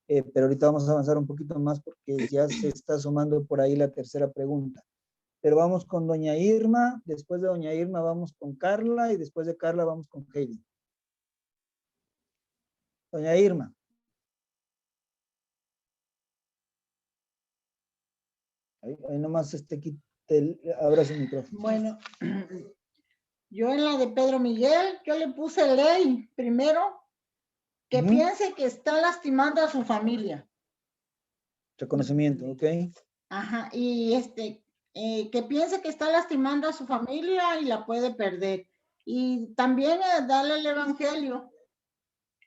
pero ahorita vamos a avanzar un poquito más porque ya se está sumando por ahí la tercera pregunta. Pero vamos con doña Irma, después de doña Irma vamos con Carla y después de Carla vamos con Heidi. Doña Irma. Ahí nomás abra su micrófono.
Bueno, yo en la de Pedro Miguel, yo le puse ley primero, que piense que está lastimando a su familia.
Reconocimiento, ok.
Ajá, y que piense que está lastimando a su familia y la puede perder. Y también darle el evangelio.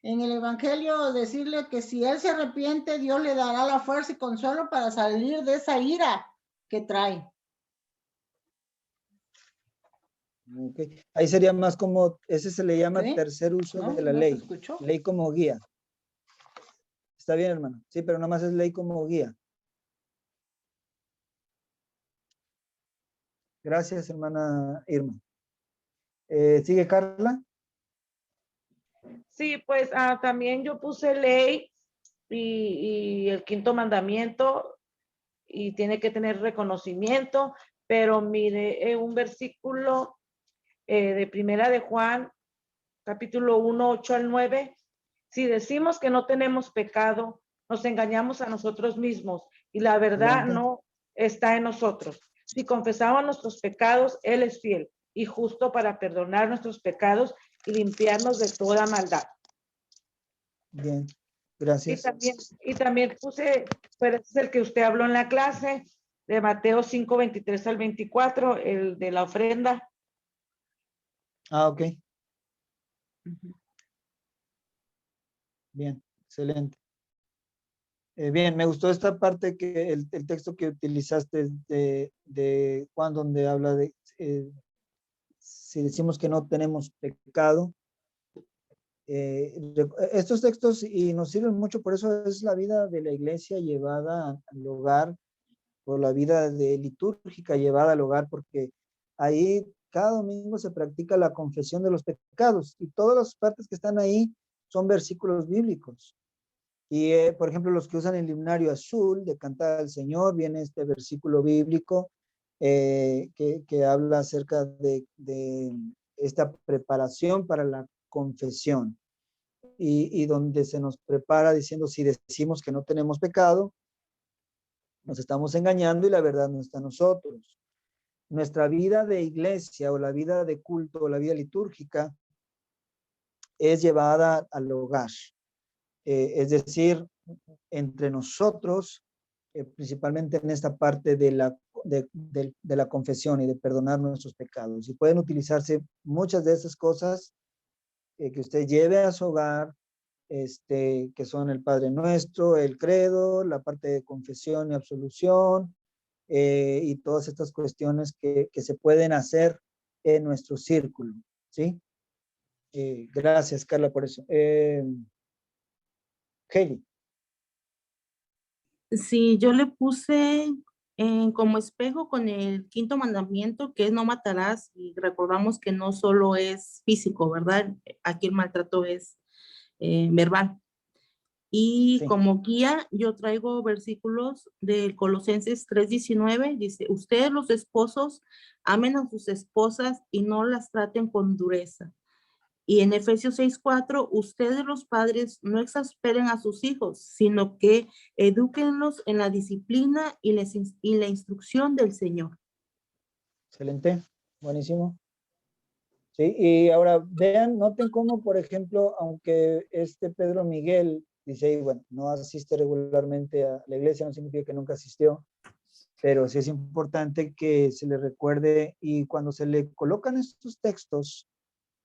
En el evangelio decirle que si él se arrepiente, Dios le dará la fuerza y consuelo para salir de esa ira que trae.
Okay. Ahí sería más como, ese se le llama
¿Sí?
tercer uso
¿No?
de la
¿No
ley.
se escuchó?
Ley como guía. Está bien, hermano. Sí, pero nomás es ley como guía. Gracias, hermana Irma. ¿Sigue Carla?
Sí, pues también yo puse ley y el quinto mandamiento y tiene que tener reconocimiento, pero mire, un versículo de Primera de Juan, capítulo 1, 8 al 9, si decimos que no tenemos pecado, nos engañamos a nosotros mismos y la verdad no está en nosotros. Si confesamos nuestros pecados, Él es fiel y justo para perdonar nuestros pecados y limpiarnos de toda maldad.
Bien, gracias.
Y también puse, pues es el que usted habló en la clase, de Mateo 5, 23 al 24, el de la ofrenda.
Ok. Bien, excelente. Bien, me gustó esta parte que el texto que utilizaste de Juan, donde habla de si decimos que no tenemos pecado. Estos textos y nos sirven mucho, por eso es la vida de la iglesia llevada al hogar, por la vida litúrgica llevada al hogar, porque ahí cada domingo se practica la confesión de los pecados y todas las partes que están ahí son versículos bíblicos. Y, por ejemplo, los que usan el himnario azul de Cantar al Señor, viene este versículo bíblico que habla acerca de esta preparación para la confesión y donde se nos prepara diciendo si decimos que no tenemos pecado, nos estamos engañando y la verdad no está en nosotros. nuestra vida de iglesia o la vida de culto o la vida litúrgica es llevada al hogar. Es decir, entre nosotros, principalmente en esta parte de la confesión y de perdonar nuestros pecados. Y pueden utilizarse muchas de esas cosas que usted lleve a su hogar, que son el Padre Nuestro, el credo, la parte de confesión y absolución, y todas estas cuestiones que se pueden hacer en nuestro círculo, ¿sí? Gracias, Carla, por eso. Kelly.
Sí, yo le puse como espejo con el quinto mandamiento, que es no matarás, y recordamos que no solo es físico, ¿verdad? Aquí el maltrato es verbal. Y como guía, yo traigo versículos de Colosenses 3:19, dice, ustedes los esposos amen a sus esposas y no las traten con dureza. Y en Efesios 6:4, ustedes los padres no exasperen a sus hijos, sino que edúquenlos en la disciplina y la instrucción del Señor.
Excelente, buenísimo. Sí, y ahora vean, noten cómo, por ejemplo, aunque Pedro Miguel dice, bueno, no asiste regularmente a la iglesia, no significa que nunca asistió, pero sí es importante que se le recuerde, y cuando se le colocan estos textos,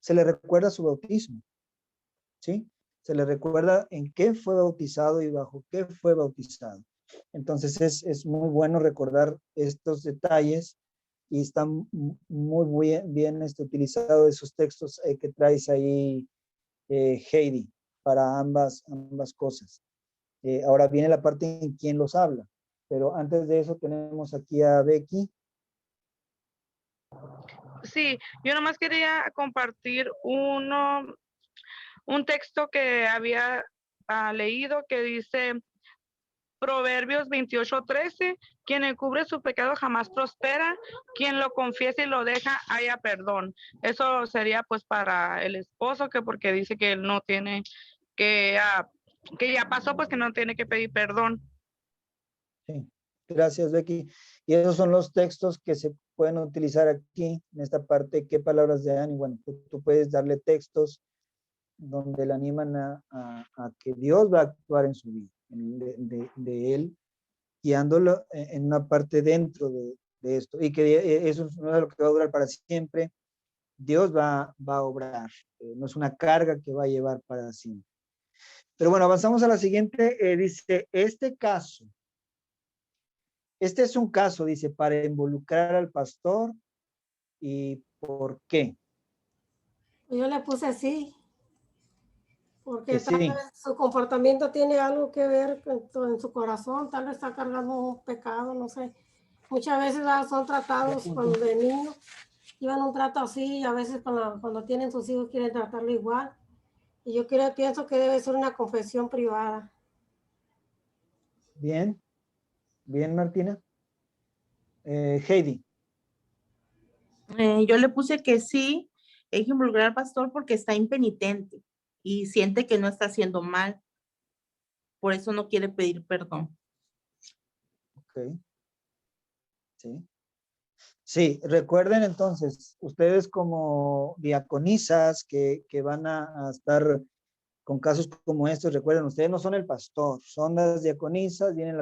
se le recuerda su bautismo, ¿sí? Se le recuerda en qué fue bautizado y bajo qué fue bautizado. Entonces es muy bueno recordar estos detalles, y están muy bien utilizados esos textos que traes ahí, Heidi, para ambas cosas. Ahora viene la parte en quién los habla, pero antes de eso tenemos aquí a Becky.
Sí, yo nomás quería compartir un texto que había leído que dice Proverbios 28:13, quien encubre su pecado jamás prospera, quien lo confiesa y lo deja haya perdón. Eso sería pues para el esposo, que porque dice que él no tiene que ya pasó, pues que no tiene que pedir perdón.
Sí, gracias, Becky. Y esos son los textos que se pueden utilizar aquí, en esta parte, qué palabras de dan, y bueno, tú puedes darle textos donde le animan a que Dios va a actuar en su vida, de él, guiándolo en una parte dentro de esto, y que eso no es lo que va a durar para siempre. Dios va a obrar, no es una carga que va a llevar para siempre. Pero bueno, avanzamos a la siguiente. Dice, este es un caso, dice, para involucrar al pastor. ¿Y por qué?
Yo le puse así, porque
Que
tal
sí.
vez su comportamiento tiene algo que ver en su corazón, tal vez está cargando un pecado, no sé. Muchas veces son tratados cuando de niños, llevan un trato así, y a veces cuando tienen sus hijos quieren tratarlo igual. Y yo pienso que debe ser una confesión privada.
Bien, Martina. Heidi.
Yo le puse que sí, hay que involucrar al pastor porque está impenitente y siente que no está haciendo mal. Por eso no quiere pedir perdón.
Ok. Sí. Sí, recuerden entonces, ustedes como diaconisas que van a estar con casos como estos, recuerden, ustedes no son el pastor, son las diaconisas, vienen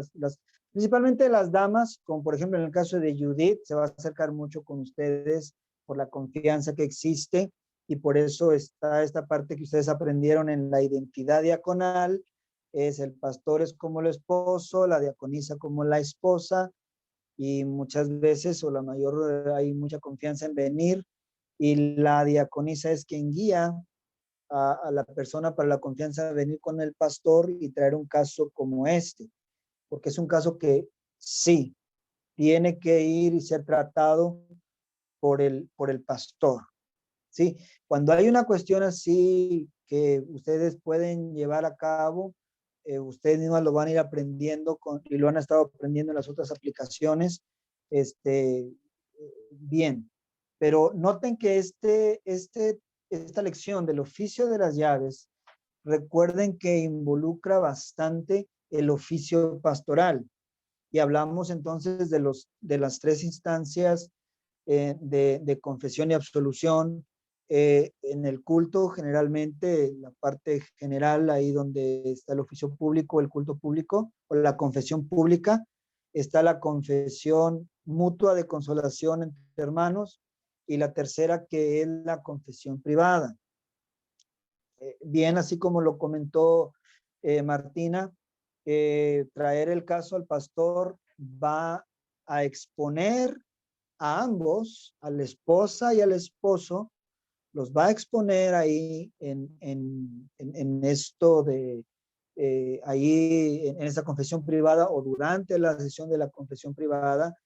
principalmente las damas, como por ejemplo en el caso de Judith, se va a acercar mucho con ustedes por la confianza que existe, y por eso está esta parte que ustedes aprendieron en la identidad diaconal, es el pastor es como el esposo, la diaconisa como la esposa, y muchas veces o la mayor hay mucha confianza en venir, y la diaconisa es quien guía a la persona para la confianza de venir con el pastor y traer un caso como este, porque es un caso que sí tiene que ir y ser tratado por el pastor, ¿sí? Cuando hay una cuestión así que ustedes pueden llevar a cabo, ustedes mismos lo van a ir aprendiendo y lo han estado aprendiendo en las otras aplicaciones, bien. Pero noten que esta lección del oficio de las llaves, recuerden que involucra bastante el oficio pastoral. Y hablamos entonces de las tres instancias de confesión y absolución. En el culto, generalmente, la parte general, ahí donde está el oficio público, el culto público, o la confesión pública, está la confesión mutua de consolación entre hermanos, y la tercera, que es la confesión privada. Bien, así como lo comentó Martina, traer el caso al pastor va a exponer a ambos, a la esposa y al esposo, los va a exponer ahí en esto de, ahí en esa confesión privada o durante la sesión de la confesión privada,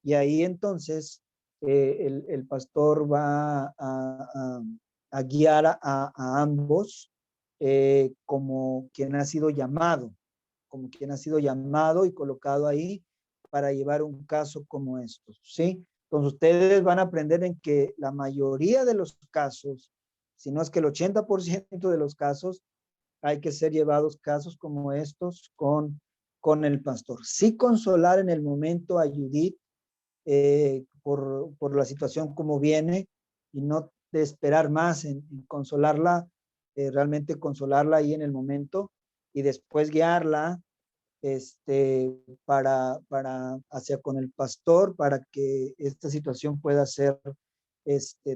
y ahí entonces el pastor va a guiar a ambos como quien ha sido llamado, y colocado ahí para llevar un caso como estos, ¿sí? Entonces ustedes van a aprender en que la mayoría de los casos, si no es que el 80% de los casos, hay que ser llevados casos como estos con el pastor. Sí consolar en el momento a Judith por la situación como viene, y no de esperar más en consolarla, realmente consolarla ahí en el momento, y después guiarla hacia con el pastor para que esta situación pueda ser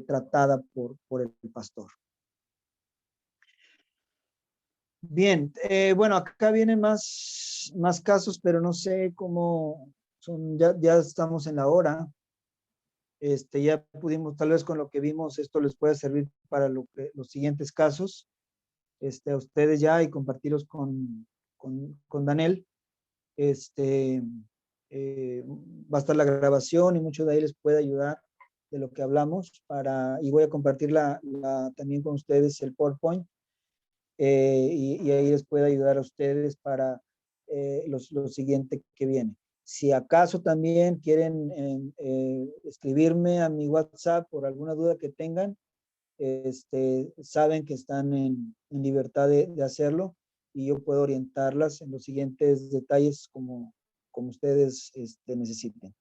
tratada por el pastor. Bien, bueno, acá vienen más casos, pero no sé cómo son, ya estamos en la hora. Ya pudimos, tal vez con lo que vimos, esto les puede servir para los siguientes casos, a ustedes ya, y compartirlos con Daniel. Va a estar la grabación y mucho de ahí les puede ayudar de lo que hablamos y voy a compartir también con ustedes el PowerPoint, y ahí les puede ayudar a ustedes para lo siguiente que viene. Si acaso también quieren escribirme a mi WhatsApp por alguna duda que tengan, saben que están en libertad de hacerlo, y yo puedo orientarlas en los siguientes detalles como ustedes necesiten.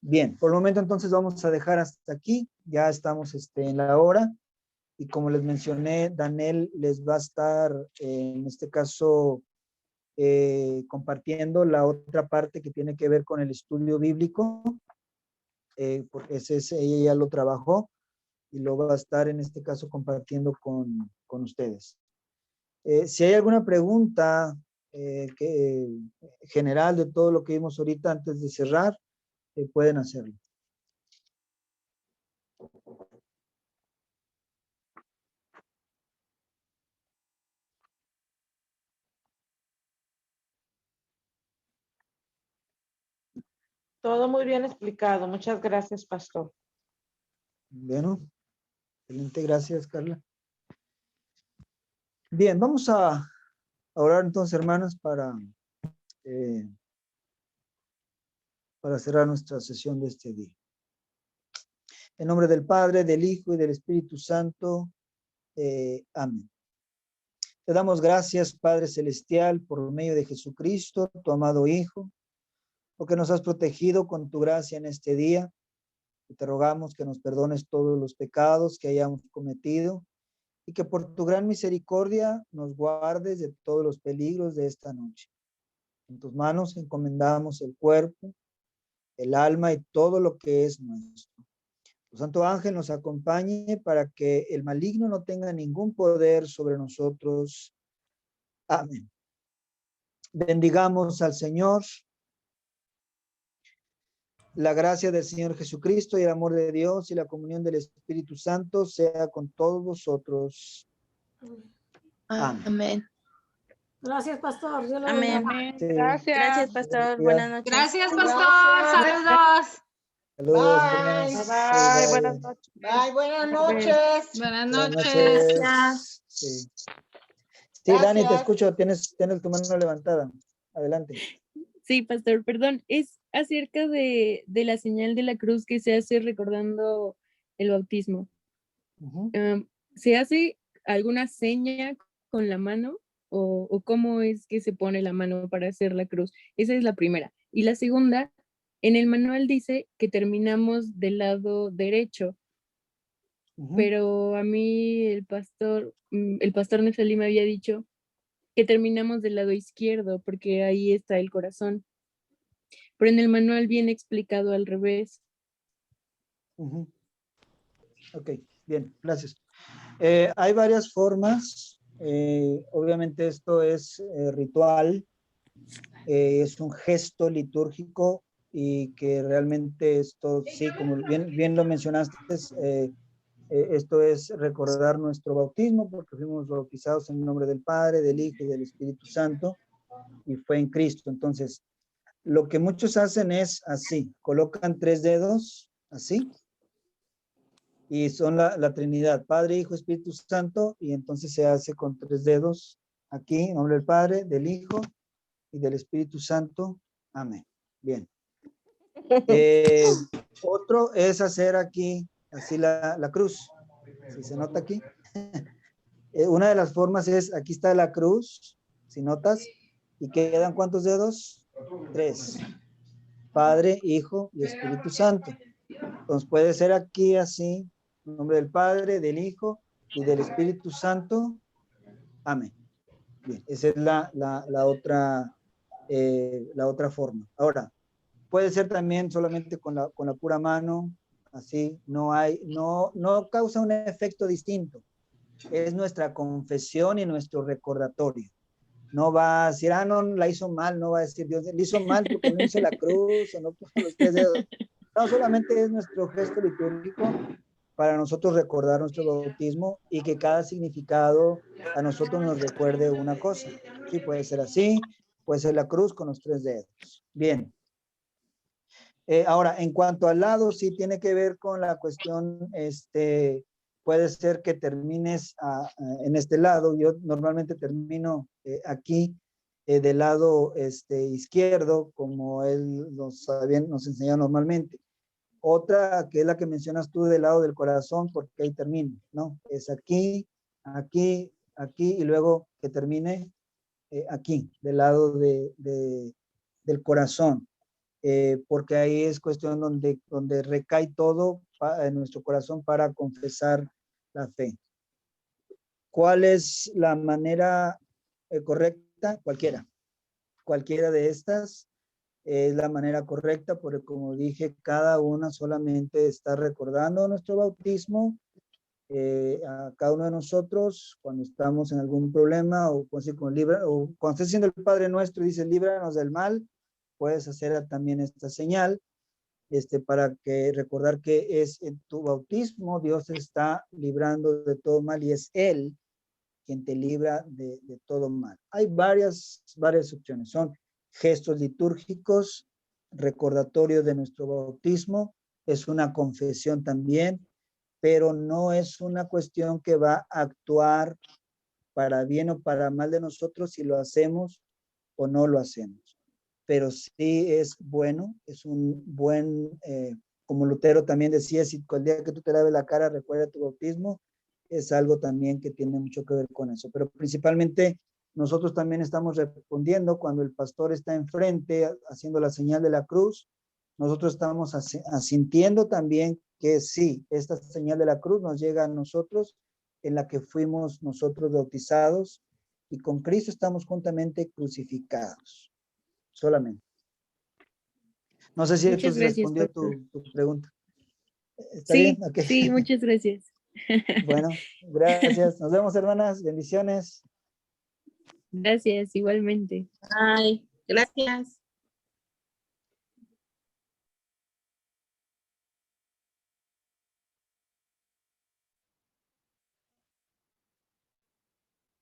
Bien, por el momento entonces vamos a dejar hasta aquí. Ya estamos en la hora, y como les mencioné, Daniel les va a estar en este caso compartiendo la otra parte que tiene que ver con el estudio bíblico, porque ella ya lo trabajó y lo va a estar en este caso compartiendo con ustedes. Si hay alguna pregunta general de todo lo que vimos ahorita antes de cerrar, pueden hacerlo.
Todo muy bien explicado. Muchas gracias, pastor.
Bueno, excelente, gracias, Carla. Bien, vamos a orar entonces, hermanas, para cerrar nuestra sesión de este día. En nombre del Padre, del Hijo y del Espíritu Santo. Amén. Te damos gracias, Padre Celestial, por medio de Jesucristo, tu amado Hijo, porque nos has protegido con tu gracia en este día. Y te rogamos que nos perdones todos los pecados que hayamos cometido, y que por tu gran misericordia nos guardes de todos los peligros de esta noche. En tus manos encomendamos el cuerpo, el alma y todo lo que es nuestro. Tu santo ángel nos acompañe para que el maligno no tenga ningún poder sobre nosotros. Amén. Bendigamos al Señor. La gracia del Señor Jesucristo y el amor de Dios y la comunión del Espíritu Santo sea con todos vosotros. Amén.
Amén.
Gracias, pastor. Dios lo
Amén.
bendiga.
Sí.
Gracias, pastor. Buenas noches.
Gracias, pastor.
Gracias.
Saludos.
Saludos.
Bye.
Bye. Buenas noches.
Bye, buenas noches.
Buenas
Buenas
noches.
noches. Sí. Sí, Dani, te
Gracias.
escucho. Tienes tu mano levantada. Adelante.
Sí, pastor, perdón. Es acerca de la señal de la cruz que se hace recordando el bautismo.
Ujú.
¿Se hace alguna seña con la mano o cómo es que se pone la mano para hacer la cruz? Esa es la primera. Y la segunda En el manual dice que terminamos del lado derecho, pero a mí el pastor Neftalí me había dicho que terminamos del lado izquierdo, porque ahí está el corazón. Pero en el manual viene explicado al revés.
Ok, bien, gracias. Hay varias formas. Obviamente esto es ritual, es un gesto litúrgico y que realmente esto, sí, como bien lo mencionaste, esto es recordar nuestro bautismo, porque fuimos bautizados en el nombre del Padre, del Hijo y del Espíritu Santo, y fue en Cristo. Entonces, lo que muchos hacen es así, colocan 3 dedos, así, y son la Trinidad, Padre, Hijo, Espíritu Santo, y entonces se hace con 3 dedos, aquí, en nombre del Padre, del Hijo y del Espíritu Santo. Amén. Bien. Otro es hacer aquí, así la cruz. Si se nota aquí. Una de las formas es, aquí está la cruz, si notas, y quedan ¿cuántos dedos? 3. Padre, Hijo y Espíritu Santo. Entonces puede ser aquí así, en nombre del Padre, del Hijo y del Espíritu Santo. Amén. Bien, esa es la otra forma. Ahora, puede ser también solamente con la pura mano, así, no causa un efecto distinto. Es nuestra confesión y nuestro recordatorio. No va a decir, no, la hizo mal, no va a decir Dios, le hizo mal porque no hizo la cruz o no puso los 3 dedos. No, solamente es nuestro gesto litúrgico para nosotros recordar nuestro bautismo y que cada significado a nosotros nos recuerde una cosa. Sí, puede ser así, puede ser la cruz con los 3 dedos. Bien. Ahora, en cuanto al lado, sí tiene que ver con la cuestión, puede ser que termines en este lado. Yo normalmente termino aquí del lado izquierdo, como él nos enseñó normalmente. Otra, que es la que mencionas tú, del lado del corazón, porque ahí termina, ¿no? Es aquí, aquí, aquí, y luego que termine aquí, del lado del corazón. Porque ahí es cuestión donde recae todo en nuestro corazón para confesar la fe. ¿Cuál es la manera correcta? Cualquiera de estas es la manera correcta, porque como dije, cada una solamente está recordando nuestro bautismo. A cada uno de nosotros, cuando estamos en algún problema, o cuando estés haciendo el Padre Nuestro y dice, líbranos del mal, puedes hacer también esta señal, para que recordar que es en tu bautismo, Dios te está librando de todo mal y es Él quien te libra de todo mal. Hay varias opciones, son gestos litúrgicos, recordatorio de nuestro bautismo, es una confesión también, pero no es una cuestión que va a actuar para bien o para mal de nosotros si lo hacemos o no lo hacemos. Pero sí es bueno, es un buen, como Lutero también decía, si el día que tú te laves la cara recuerda tu bautismo, es algo también que tiene mucho que ver con eso. Pero principalmente nosotros también estamos respondiendo cuando el pastor está enfrente haciendo la señal de la cruz, nosotros estamos asintiendo también que sí, esta señal de la cruz nos llega a nosotros, en la que fuimos nosotros bautizados, y con Cristo estamos juntamente crucificados. Solamente. No sé si esto respondió tu pregunta. ¿Está bien? Okay.
Sí, muchas gracias.
Bueno, gracias. Nos vemos, hermanas. Bendiciones.
Gracias, igualmente.
Ay, gracias.